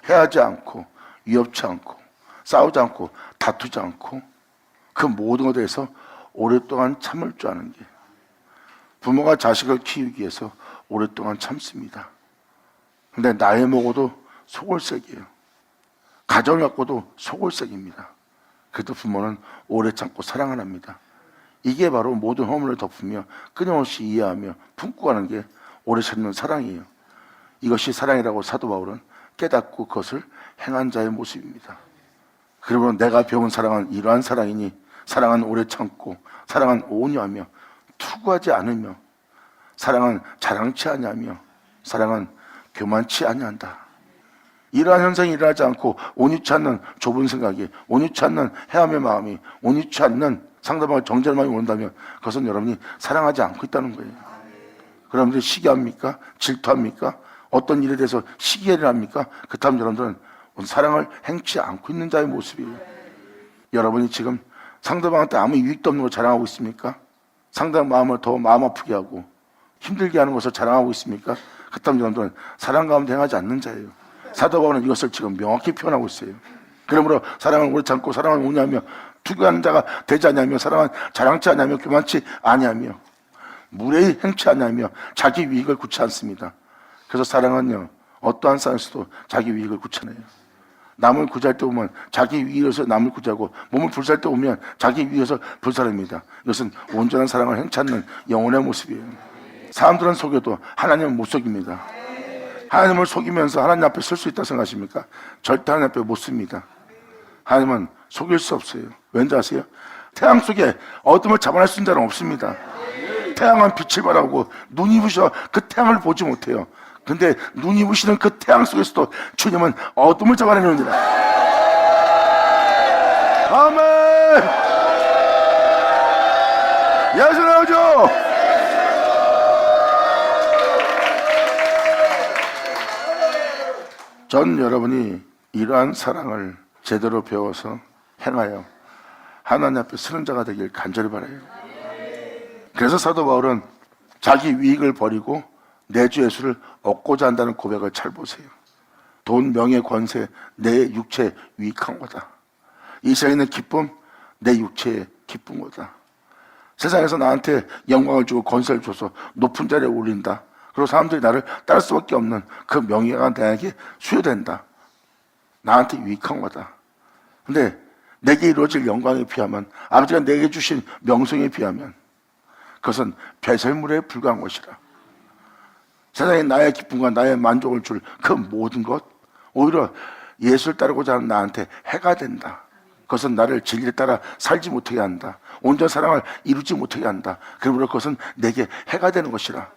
해하지 않고, 위협치 않고, 싸우지 않고, 다투지 않고, 그 모든 것에 대해서 오랫동안 참을 줄 아는 게, 부모가 자식을 키우기 위해서 오랫동안 참습니다. 근데 나이 먹어도 소골색이에요. 가정을 갖고도 소골색입니다. 그래도 부모는 오래 참고 사랑을 합니다. 이게 바로 모든 허물을 덮으며 끊임없이 이해하며 품고 가는 게 오래 참는 사랑이에요. 이것이 사랑이라고 사도 바울은 깨닫고 그것을 행한 자의 모습입니다. 그러므로 내가 배운 사랑은 이러한 사랑이니, 사랑은 오래 참고, 사랑은 온유하며, 투구하지 않으며, 사랑은 자랑치 아니하며, 사랑은 교만치 아니한다. 이러한 현상이 일어나지 않고 온유치 않는 좁은 생각이, 온유치 않는 해함의 마음이, 온유치 않는 상대방을 정죄할 마음이 온다면 그것은 여러분이 사랑하지 않고 있다는 거예요. 여러분들이 시기합니까? 질투합니까? 어떤 일에 대해서 시기를 합니까? 그렇다면 여러분들은 사랑을 행치 않고 있는 자의 모습이에요. 여러분이 지금 상대방한테 아무 유익도 없는 걸 자랑하고 있습니까? 상대방 마음을 더 마음 아프게 하고 힘들게 하는 것을 자랑하고 있습니까? 그렇다면 여러분들은 사랑 가운데 행하지 않는 자예요. 사도 바울은 이것을 지금 명확히 표현하고 있어요. 그러므로 사랑은 오래 참고, 사랑은 온유하며, 투구하는 자가 되지 아니하며, 사랑은 자랑치 아니하며, 교만치 아니하며, 무례히 행치 아니하며, 자기 유익을 구치 않습니다. 그래서 사랑은요, 어떠한 상황에서도 자기 유익을 구치네요. 남을 구제할 때 보면 자기 유익을 위해서 남을 구제하고, 몸을 불살할 때 보면 자기 유익을 위해서 불살합니다. 이것은 온전한 사랑을 행치 않는 영혼의 모습이에요. 사람들은 속여도 하나님은 못 속입니다. 하나님을 속이면서 하나님 앞에 설 수 있다고 생각하십니까? 절대 하나님 앞에 못 씁니다. 하나님은 속일 수 없어요. 왠지 아세요? 태양 속에 어둠을 잡아낼 수 있는 자는 없습니다. 태양은 빛을 발하고 눈이 부셔 그 태양을 보지 못해요. 근데 눈이 부시는 그 태양 속에서도 주님은 어둠을 잡아내느니라. 아멘. 예수 나오죠. 전 여러분이 이러한 사랑을 제대로 배워서 행하여 하나님 앞에 서는 자가 되길 간절히 바라요. 그래서 사도 바울은 자기 유익을 버리고 내 주 예수를 얻고자 한다는 고백을 잘 보세요. 돈, 명예, 권세, 내 육체에 유익한 거다. 이 세상에 있는 기쁨, 내 육체에 기쁜 거다. 세상에서 나한테 영광을 주고 권세를 줘서 높은 자리에 올린다. 그리고 사람들이 나를 따를 수밖에 없는 그 명예가 나에게 수여된다. 나한테 유익한 거다. 근데 내게 이루어질 영광에 비하면, 아버지가 내게 주신 명성에 비하면 그것은 배설물에 불과한 것이라. 세상에 나의 기쁨과 나의 만족을 줄 그 모든 것, 오히려 예수를 따르고자 하는 나한테 해가 된다. 그것은 나를 진리에 따라 살지 못하게 한다. 온전한 사랑을 이루지 못하게 한다. 그러므로 그것은 내게 해가 되는 것이라.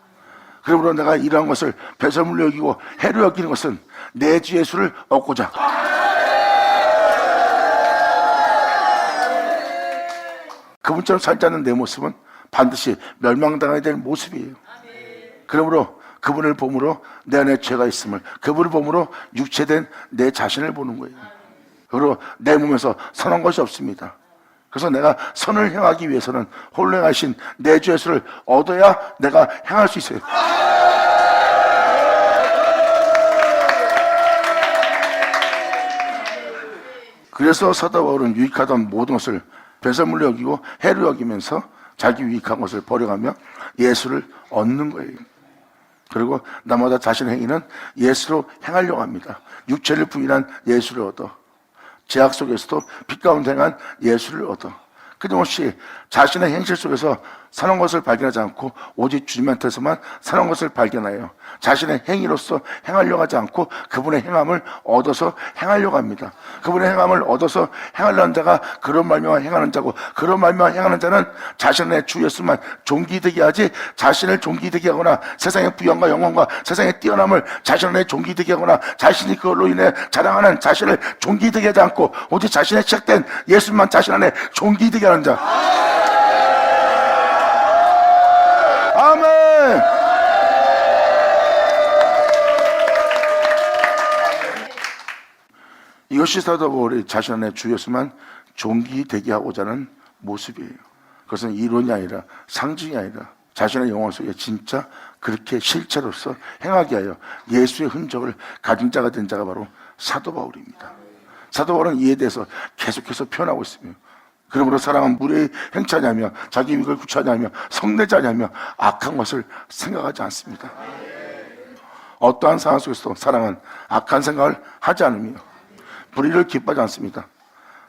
그러므로 내가 이러한 것을 배설물로 여기고 해로 여기는 것은 내 주 예수를 얻고자. 그분처럼 살지 않는 내 모습은 반드시 멸망당해야 될 모습이에요. 그러므로 그분을 보므로 내 안에 죄가 있음을, 그분을 보므로 육체된 내 자신을 보는 거예요. 그리고 내 몸에서 선한 것이 없습니다. 그래서 내가 선을 행하기 위해서는 홀로 행하신 내 주 예수를 얻어야 내가 행할 수 있어요. 그래서 사도 바울은 유익하던 모든 것을 배설물로 여기고 해로 여기면서 자기 유익한 것을 버려가며 예수를 얻는 거예요. 그리고 나마다 자신의 행위는 예수로 행하려고 합니다. 육체를 부인한 예수를 얻어, 제약 속에서도 빛 가운데 행한 예수를 얻어, 끊임없이 자신의 행실 속에서 사는 것을 발견하지 않고 오직 주님한테서만 사는 것을 발견하여 자신의 행위로서 행하려고 하지 않고 그분의 행함을 얻어서 행하려고 합니다. 그분의 행함을 얻어서 행하려는 자가 그런 말미암아 행하는 자고, 그런 말미암아 행하는 자는 자신의 주 예수만 존귀되게 하지, 자신을 존귀되게 하거나 세상의 부영과 영광과 세상의 뛰어남을 자신의 존귀되게 하거나 자신이 그걸로 인해 자랑하는 자신을 존귀되게 하지 않고 오직 자신의 시작된 예수만 자신 안에 존귀되게 하는 자. 아멘. 이것이 사도 바울이 자신 안에 주 예수만 존귀되게 하고자 하는 모습이에요. 그것은 이론이 아니라 상징이 아니라 자신의 영혼 속에 진짜 그렇게 실체로서 행하게 하여 예수의 흔적을 가진 자가 된 자가 바로 사도 바울입니다. 사도 바울은 이에 대해서 계속해서 표현하고 있으며, 그러므로 사랑은 무례히 행치 아니하며 자기 이익을 구취하지 않으며 성내지 아니하며 악한 것을 생각하지 않습니다. 어떠한 상황 속에서도 사랑은 악한 생각을 하지 않으며 불의를 기뻐하지 않습니다.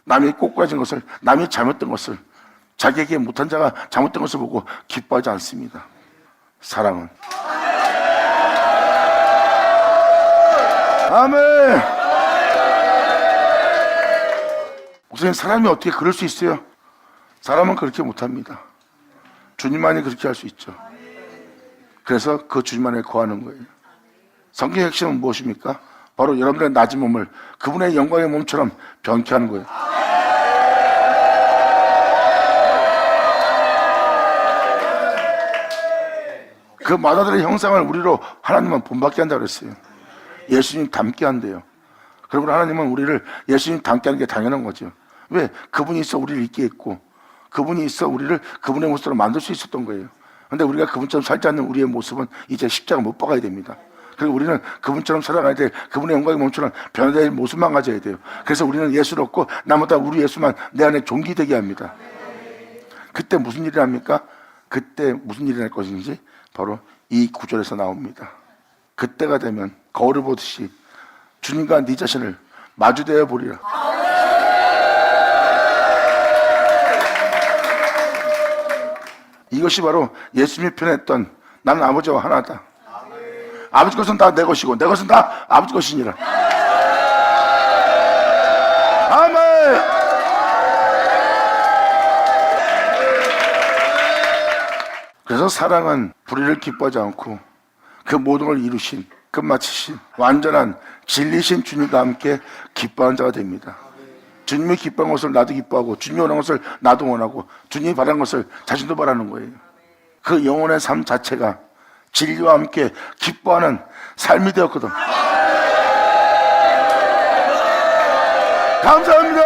남이 꼬꾸라진 것을, 남이 잘못된 것을, 자기에게 못한 자가 잘못된 것을 보고 기뻐하지 않습니다. 사랑은 아멘. 목사님, 사람이 어떻게 그럴 수 있어요? 사람은 그렇게 못합니다. 주님만이 그렇게 할 수 있죠. 그래서 그 주님만에 거하는 거예요. 성경의 핵심은 무엇입니까? 바로 여러분의 낮은 몸을 그분의 영광의 몸처럼 변케 하는 거예요. 그 마다들의 형상을 우리로 하나님은 본받게 한다고 그랬어요. 예수님 닮게 한대요. 그러므로 하나님은 우리를 예수님 닮게 하는 게 당연한 거죠. 왜? 그분이 있어 우리를 있게 했고, 그분이 있어 우리를 그분의 모습으로 만들 수 있었던 거예요. 그런데 우리가 그분처럼 살지 않는 우리의 모습은 이제 십자가 못 박아야 됩니다. 그리고 우리는 그분처럼 살아가야 될, 그분의 영광의 몸처럼 변화될 모습만 가져야 돼요. 그래서 우리는 예수를 얻고 나마다 우리 예수만 내 안에 존귀되게 합니다. 그때 무슨 일이 납니까? 그때 무슨 일이 날 것인지 바로 이 구절에서 나옵니다. 그때가 되면 거울을 보듯이 주님과 네 자신을 마주대어 보리라. 이것이 바로 예수님이 표현했던 나는 아버지와 하나다. 아버지 것은 다 내 것이고 내 것은 다 아버지 것이니라. 아멘. 그래서 사랑은 불의를 기뻐하지 않고 그 모든 걸 이루신, 끝마치신, 완전한 진리신 주님과 함께 기뻐하는 자가 됩니다. 주님이 기뻐한 것을 나도 기뻐하고, 주님이 원하는 것을 나도 원하고, 주님이 바라는 것을 자신도 바라는 거예요. 그 영혼의 삶 자체가 진리와 함께 기뻐하는 삶이 되었거든. 감사합니다.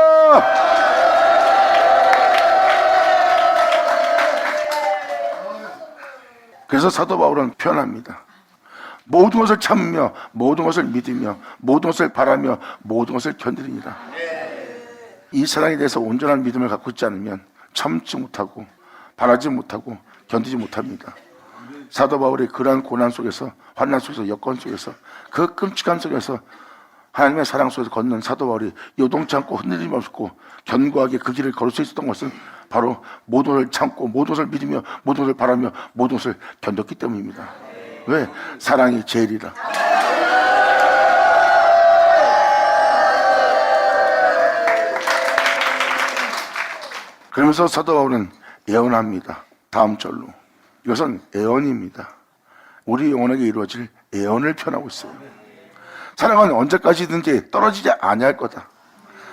그래서 사도 바울은 표현합니다. 모든 것을 참으며 모든 것을 믿으며 모든 것을 바라며 모든 것을 견디리니라. 이 사랑에 대해서 온전한 믿음을 갖고 있지 않으면 참지 못하고 바라지 못하고 견디지 못합니다. 사도 바울이 그러한 고난 속에서, 환난 속에서, 여건 속에서, 그 끔찍함 속에서 하나님의 사랑 속에서 걷는 사도 바울이 요동치 않고 흔들림 없고 견고하게 그 길을 걸을 수 있었던 것은 바로 모든 것을 참고 모든 것을 믿으며 모든 것을 바라며 모든 것을 견뎠기 때문입니다. 왜? 사랑이 제일이라. 그러면서 사도 바울은 예언합니다. 다음 절로. 이것은 예언입니다. 우리 영혼에게 이루어질 예언을 표현하고 있어요. 사랑은 언제까지든지 떨어지지 아니할 거다.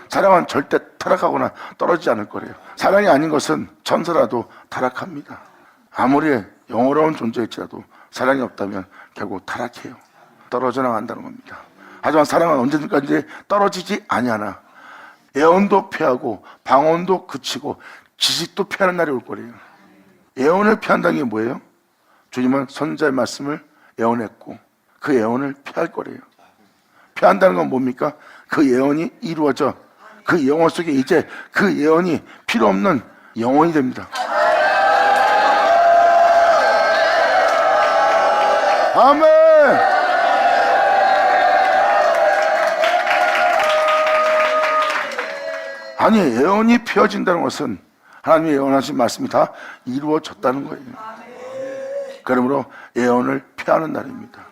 사랑은 절대 타락하거나 떨어지지 않을 거래요. 사랑이 아닌 것은 천사라도 타락합니다. 아무리 영원로운 존재일지라도 사랑이 없다면 결국 타락해요. 떨어져 나간다는 겁니다. 하지만 사랑은 언제든지 떨어지지 아니하나 예언도 피하고 방언도 그치고 지식도 피하는 날이 올 거래요. 예언을 피한다는 게 뭐예요? 주님은 선지자의 말씀을 예언했고 그 예언을 피할 거래요. 피한다는 건 뭡니까? 그 예언이 이루어져 그 영혼 속에 이제 그 예언이 필요 없는 영혼이 됩니다. 아멘. 아니, 예언이 펴진다는 것은 하나님의 예언하신 말씀이 다 이루어졌다는 거예요. 그러므로 예언을 펴하는 날입니다.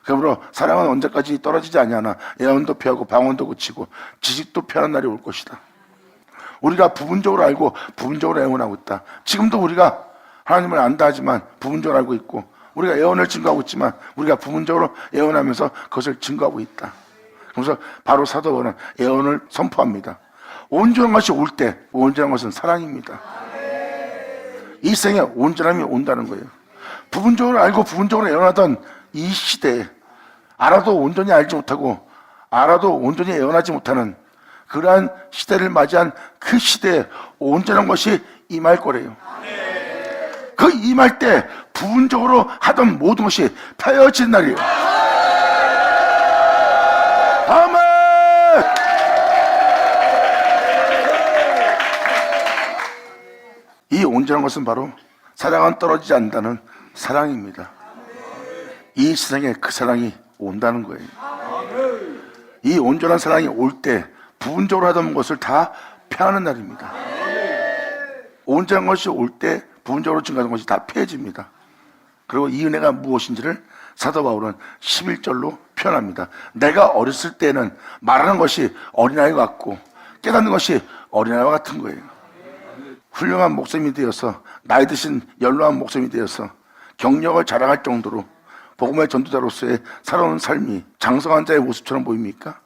그러므로 사랑은 언제까지 떨어지지 아니하나 예언도 펴고 방언도 그치고 지식도 펴는 날이 올 것이다. 우리가 부분적으로 알고 부분적으로 예언하고 있다. 지금도 우리가 하나님을 안다 하지만 부분적으로 알고 있고, 우리가 예언을 증거하고 있지만 우리가 부분적으로 예언하면서 그것을 증거하고 있다. 그래서 바로 사도 바울은 예언을 선포합니다. 온전한 것이 올 때, 온전한 것은 사랑입니다. 이 생에 온전함이 온다는 거예요. 부분적으로 알고 부분적으로 예언하던 이 시대에 알아도 온전히 알지 못하고 알아도 온전히 예언하지 못하는 그러한 시대를 맞이한 그 시대에 온전한 것이 임할 거래요. 그 임할 때 부분적으로 하던 모든 것이 펴어진 날이에요. 아멘. 이 온전한 것은 바로 사랑은 떨어지지 않는다는 사랑입니다. 이 세상에 그 사랑이 온다는 거예요. 이 온전한 사랑이 올 때 부분적으로 하던 것을 다 펴하는 날입니다. 온전한 것이 올 때 부분적으로 증가하는 것이 다 펴집니다. 그리고 이 은혜가 무엇인지를 사도 바울은 11절로 표현합니다. 내가 어렸을 때는 말하는 것이 어린아이 같고 깨닫는 것이 어린아이와 같은 거예요. 훌륭한 목사님이 되어서 나이 드신 연로한 목사님이 되어서 경력을 자랑할 정도로 복음의 전도자로서의 살아온 삶이 장성한 자의 모습처럼 보입니까?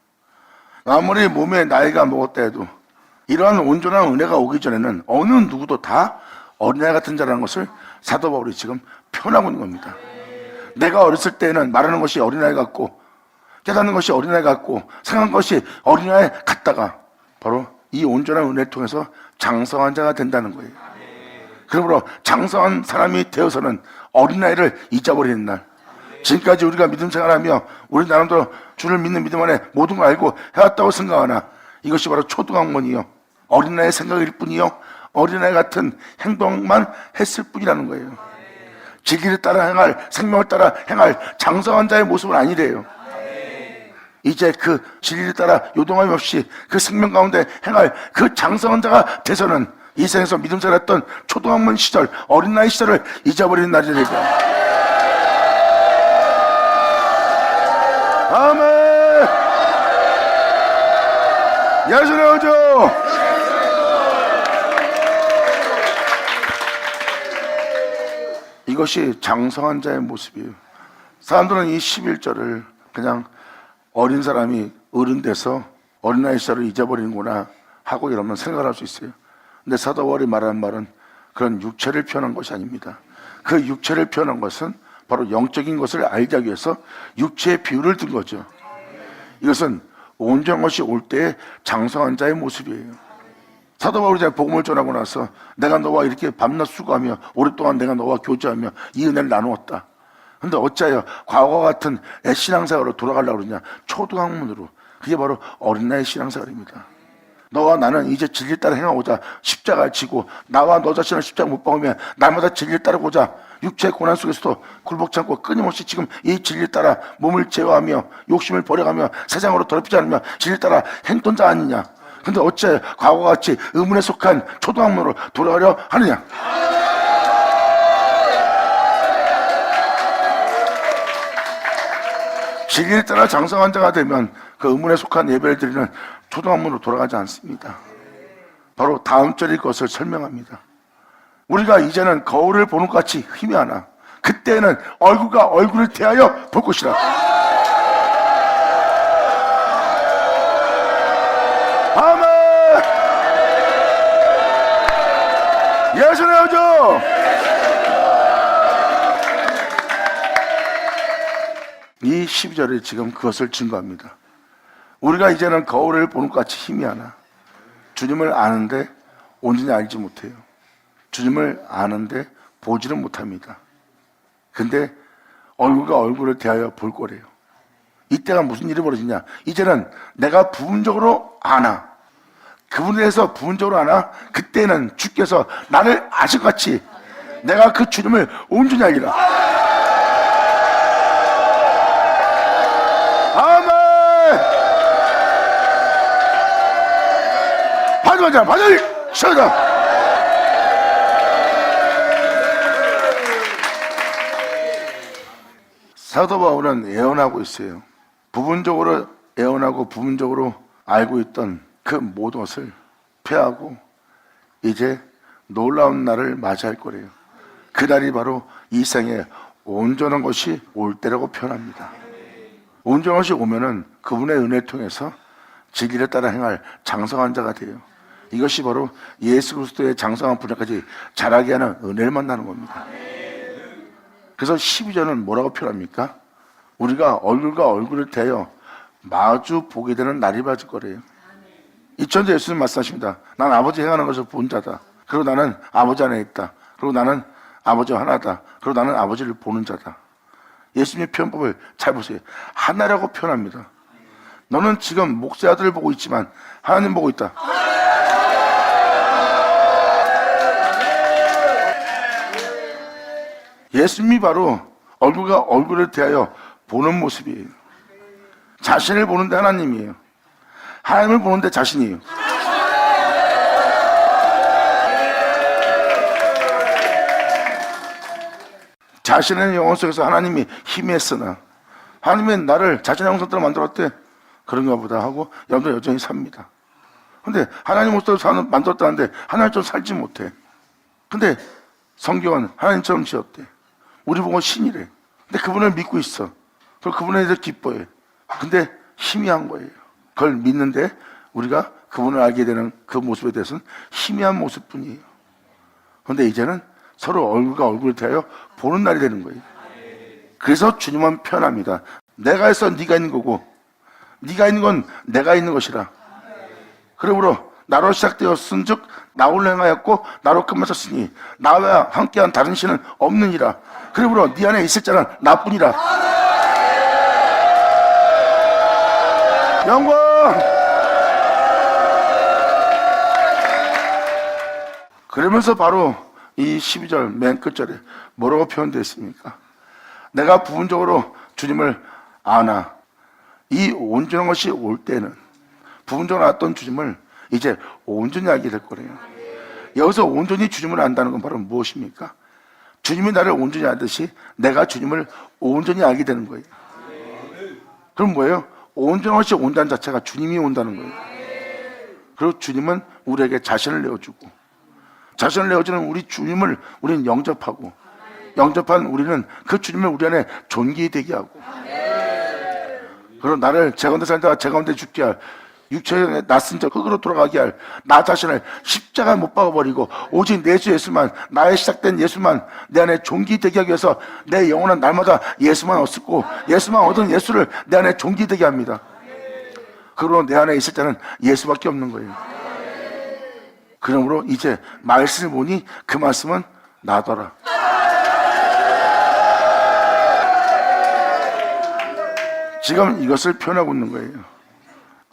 아무리 몸에 나이가 먹었다 해도 이러한 온전한 은혜가 오기 전에는 어느 누구도 다 어린아이 같은 자라는 것을 사도 바울이 지금 표현하고 있는 겁니다. 내가 어렸을 때는 말하는 것이 어린아이 같고 깨닫는 것이 어린아이 같고 생각하는 것이 어린아이 같다가 바로 이 온전한 은혜를 통해서 장성한 자가 된다는 거예요. 그러므로 장성한 사람이 되어서는 어린아이를 잊어버리는 날, 지금까지 우리가 믿음 생활하며 우리 나름대로 주를 믿는 믿음 안에 모든 걸 알고 해왔다고 생각하나 이것이 바로 초등학문이요, 어린아이의 생각일 뿐이요, 어린아이 같은 행동만 했을 뿐이라는 거예요. 진리를 따라 행할, 생명을 따라 행할 장성한 자의 모습은 아니래요. 이제 그 진리를 따라 요동함이 없이 그 생명 가운데 행할 그 장성한 자가 돼서는 이 세상에서 믿음 생활했던 초등학문 시절, 어린아이 시절을 잊어버리는 날이 되고. 아멘. 예수의 오죠. 이것이 장성한 자의 모습이에요. 사람들은 이 11절을 그냥 어린 사람이 어른 돼서 어린아이 시절을 잊어버리는구나 하고 이러면 생각할 수 있어요. 근데 사도 바울이 말하는 말은 그런 육체를 표현한 것이 아닙니다. 그 육체를 표현한 것은 바로 영적인 것을 알기 위해서 육체의 비유를 든 거죠. 이것은 온전한 것이 올 때의 장성한 자의 모습이에요. 사도 바울이 복음을 전하고 나서 내가 너와 이렇게 밤낮 수고하며 오랫동안 내가 너와 교제하며 이 은혜를 나누었다. 근데 어찌하여 과거와 같은 신앙생활로 돌아가려고 그러냐? 초등학문으로. 그게 바로 어린아이 신앙생활입니다. 너와 나는 이제 진리 따라 행하고자 십자가를 지고 나와 너 자신을 십자가 못 박으면 날마다 진리를 따르고자 육체의 고난 속에서도 굴복치 않고 끊임없이 지금 이 진리 따라 몸을 제어하며 욕심을 버려가며 세상으로 더럽히지 않으며 진리 따라 행던 자 아니냐? 근데 어째 과거와 같이 의문에 속한 초등학문으로 돌아가려 하느냐? 진리를 따라 장성한 자가 되면 그 의문에 속한 예배를 드리는 초등학문으로 돌아가지 않습니다. 바로 다음 절일 것을 설명합니다. 우리가 이제는 거울을 보는 것 같이 희미하나 그때는 얼굴과 얼굴을 대하여 볼 것이라. 아멘. 예수의 오죠. 이 12절이 지금 그것을 증거합니다. 우리가 이제는 거울을 보는 것 같이 희미하나 주님을 아는데 온전히 알지 못해요. 주님을 아는데 보지는 못합니다. 근데 얼굴과 얼굴을 대하여 볼 거래요. 이때가 무슨 일이 벌어지냐? 이제는 내가 부분적으로 아나. 그분에 대해서 부분적으로 아나 그때는 주께서 나를 아실같이 내가 그 주님을 온전히 알리라. 아멘. 반주하자 반주 시작하자. 사도 바울은 예언하고 있어요. 부분적으로 예언하고 부분적으로 알고 있던 그 모든 것을 폐하고 이제 놀라운 날을 맞이할 거래요. 그 날이 바로 이 생에 온전한 것이 올 때라고 표현합니다. 온전한 것이 오면은 그분의 은혜를 통해서 진리를 따라 행할 장성한 자가 돼요. 이것이 바로 예수 그리스도의 장성한 분야까지 자라게 하는 은혜를 만나는 겁니다. 그래서 12절은 뭐라고 표현합니까? 우리가 얼굴과 얼굴을 대하여 마주 보게 되는 날이 맞을 거래요. 2000년 예수님 말씀하십니다. 난 아버지 행하는 것을 본 자다. 그리고 나는 아버지 안에 있다. 그리고 나는 아버지와 하나다. 그리고 나는 아버지를 보는 자다. 예수님의 표현법을 잘 보세요. 하나라고 표현합니다. 너는 지금 목사의 아들을 보고 있지만 하나님 보고 있다. 예수님이 바로 얼굴과 얼굴을 대하여 보는 모습이에요. 자신을 보는데 하나님이에요. 하나님을 보는데 자신이에요. 자신의 영혼 속에서 하나님이 힘이 했으나 하나님은 나를 자신의 형상대로 만들었대. 그런가 보다 하고 여러분들 여전히 삽니다. 근데 하나님 모습으로 만들었다는데 하나님처럼 살지 못해. 근데 성경은 하나님처럼 지었대. 우리 보고 신이래. 근데 그분을 믿고 있어. 그리고 그분에 대해서 기뻐해. 근데 희미한 거예요. 그걸 믿는데 우리가 그분을 알게 되는 그 모습에 대해서는 희미한 모습뿐이에요. 그런데 이제는 서로 얼굴과 얼굴을 대하여 보는 날이 되는 거예요. 그래서 주님은 표현합니다. 내가 있어 네가 있는 거고 네가 있는 건 내가 있는 것이라. 그러므로 나로 시작되었은 즉 나로 행하였고 나로 끝마쳤으니 나와 함께한 다른 신은 없느니라. 그러므로 네 안에 있을 자는 나뿐이라. 영광. 그러면서 바로 이 12절 맨 끝절에 뭐라고 표현되어 있습니까? 내가 부분적으로 주님을 아나 이 온전한 것이 올 때는 부분적으로 알았던 주님을 이제 온전히 알게 될 거래요. 여기서 온전히 주님을 안다는 건 바로 무엇입니까? 주님이 나를 온전히 알듯이 내가 주님을 온전히 알게 되는 거예요. 그럼 뭐예요? 온전한 것이 온다는 자체가 주님이 온다는 거예요. 그리고 주님은 우리에게 자신을 내어주고 자신을 내어주는 우리 주님을 우리는 영접하고 영접한 우리는 그 주님을 우리 안에 존귀히 되게 하고 그리고 나를 제 가운데 살다가 제 가운데 죽게 할 육체에 낯선 자 흙으로 돌아가게 할 나 자신을 십자가에 못 박아버리고 오직 내 주 예수만 나의 시작된 예수만 내 안에 존귀히 되게 하기 위해서 내 영혼은 날마다 예수만 얻고 예수만 얻은 예수를 내 안에 존귀히 되게 합니다. 그러므로 내 안에 있을 때는 예수밖에 없는 거예요. 그러므로 이제 말씀을 보니 그 말씀은 나더라. 지금 이것을 표현하고 있는 거예요.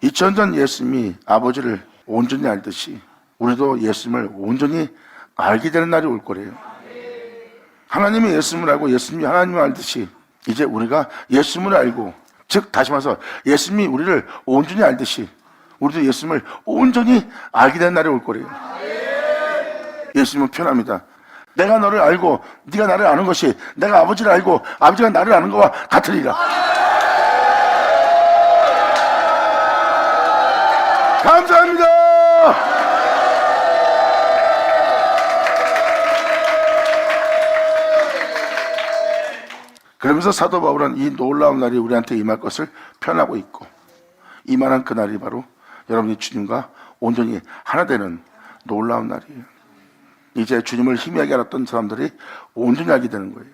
2000년 예수님이 아버지를 온전히 알듯이 우리도 예수님을 온전히 알게 되는 날이 올 거래요. 하나님이 예수님을 알고 예수님이 하나님을 알듯이 이제 우리가 예수님을 알고 즉 다시 말해서 예수님이 우리를 온전히 알듯이 우리도 예수님을 온전히 알게 되는 날이 올 거래요. 예수님은 표현합니다. 내가 너를 알고 네가 나를 아는 것이 내가 아버지를 알고 아버지가 나를 아는 것과 같으리라. 감사합니다. 그러면서 사도 바울은 이 놀라운 날이 우리한테 임할 것을 표현하고 있고 임하는 그날이 바로 여러분이 주님과 온전히 하나 되는 놀라운 날이에요. 이제 주님을 희미하게 알았던 사람들이 온전히 알게 되는 거예요.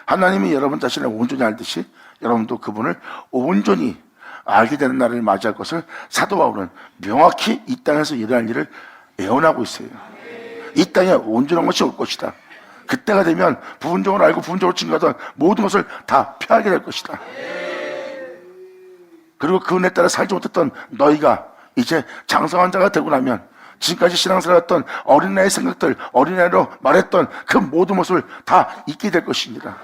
하나님이 여러분 자신을 온전히 알듯이 여러분도 그분을 온전히 알게 되는 날을 맞이할 것을 사도 바울은 명확히 이 땅에서 일어날 일을 예언하고 있어요. 이 땅에 온전한 것이 올 것이다. 그때가 되면 부분적으로 알고 부분적으로 증거하던 모든 것을 다 펴하게 될 것이다. 그리고 그 은혜 따라 살지 못했던 너희가 이제 장성한 자가 되고 나면 지금까지 신앙생활했던 어린아이의 생각들, 어린아이로 말했던 그 모든 모습을 다 잊게 될 것입니다.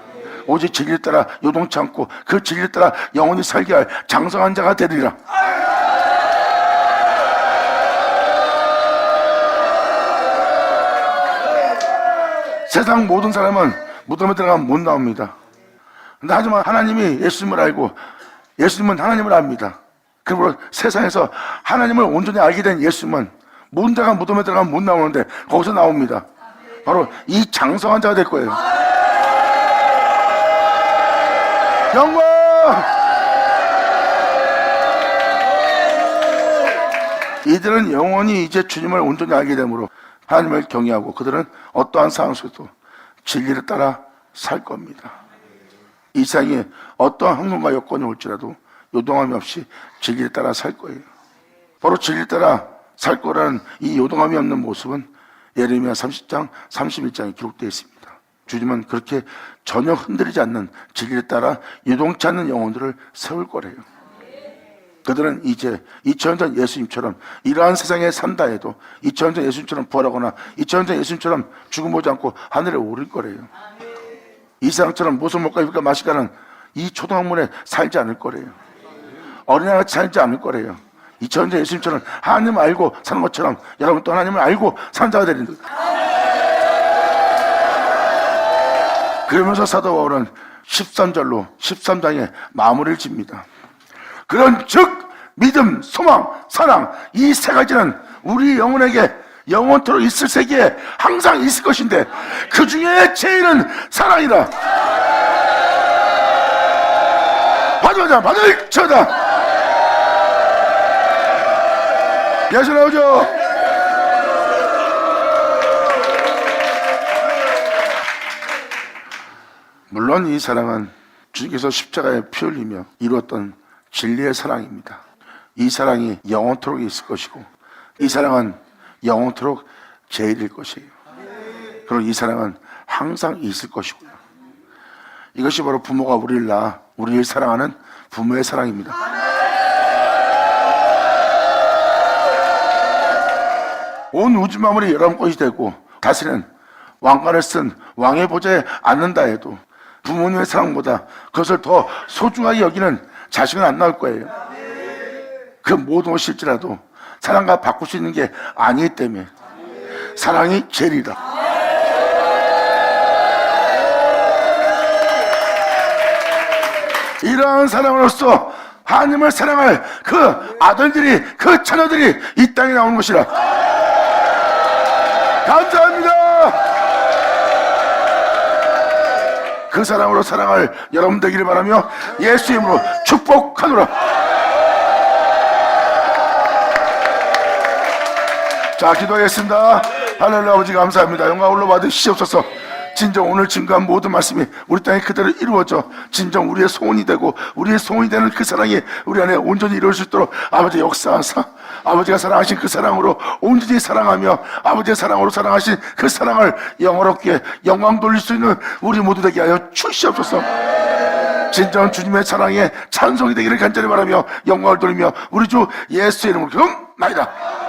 오직 진리를 따라 요동치 않고 그 진리를 따라 영원히 살게 할 장성한 자가 되리라. 세상 모든 사람은 무덤에 들어가면 못 나옵니다. 근데 하지만 하나님이 예수님을 알고 예수님은 하나님을 압니다. 그리고 세상에서 하나님을 온전히 알게 된 예수님은 모든 자가 무덤에 들어가면 못 나오는데 거기서 나옵니다. 바로 이 장성한 자가 될 거예요. 영광! 이들은 영원히 이제 주님을 온전히 알게 되므로 하나님을 경외하고 그들은 어떠한 상황 속에도 진리를 따라 살 겁니다. 이 세상에 어떠한 환경과 여건이 올지라도 요동함이 없이 진리를 따라 살 거예요. 바로 진리를 따라 살 거라는 이 요동함이 없는 모습은 예레미야 30장 31장에 기록되어 있습니다. 주님은 그렇게 전혀 흔들리지 않는 진리를 따라 요동치 않는 영혼들을 세울 거래요. 그들은 이제 2000년 전 예수님처럼 이러한 세상에 산다 해도 2000년 전 예수님처럼 부활하거나 2000년 전 예수님처럼 죽음 보지 않고 하늘에 오를 거래요. 이 세상처럼 무슨 먹고 입을까 마실까는 이 초등학문에 살지 않을 거래요. 어린아이같이 살지 않을 거래요. 2000년 전 예수님처럼 하나님 알고 사는 것처럼 여러분 또 하나님을 알고 사는 자가 되는 거예요. 그러면서 사도 바울은 13절로 13장에 마무리를 짓니다. 그런 즉 믿음, 소망, 사랑 이 세 가지는 우리 영혼에게 영원토록 있을 세계에 항상 있을 것인데 그 중에 제일은 사랑이라. 받아자 받을 쳐다. 예수 나오죠. 물론 이 사랑은 주님께서 십자가에 피 흘리며 이루었던 진리의 사랑입니다. 이 사랑이 영원토록 있을 것이고 이 사랑은 영원토록 제일일 것이에요. 그리고 이 사랑은 항상 있을 것이고요. 이것이 바로 부모가 우리를 사랑하는 부모의 사랑입니다. 온 우주 만물이 여러분 것이 되고 다시는 왕관을 쓴 왕의 보좌에 앉는다 해도 부모님의 사랑보다 그것을 더 소중하게 여기는 자식은 안 나올 거예요. 그 모든 것일지라도 사랑과 바꿀 수 있는 게 아니기 때문에 사랑이 제일이다. 이러한 사랑으로서 하나님을 사랑할 그 아들들이 그 자녀들이 이 땅에 나오는 것이라. 감사합니다. 그 사랑으로 사랑할 여러분 되기를 바라며 예수 이름으로 축복하노라. 자, 기도하겠습니다. 하늘의 아버지 감사합니다. 영광 올라 받으시옵소서. 진정 오늘 증거한 모든 말씀이 우리 땅에 그대로 이루어져 진정 우리의 소원이 되고 우리의 소원이 되는 그 사랑이 우리 안에 온전히 이루어질 수 있도록 아버지 역사하사 아버지가 사랑하신 그 사랑으로 온전히 사랑하며 아버지의 사랑으로 사랑하신 그 사랑을 영원롭게 영광 돌릴 수 있는 우리 모두 되게 하여 주시옵소서. 진정 주님의 사랑에 찬송이 되기를 간절히 바라며 영광을 돌리며 우리 주 예수의 이름으로 기도합니다.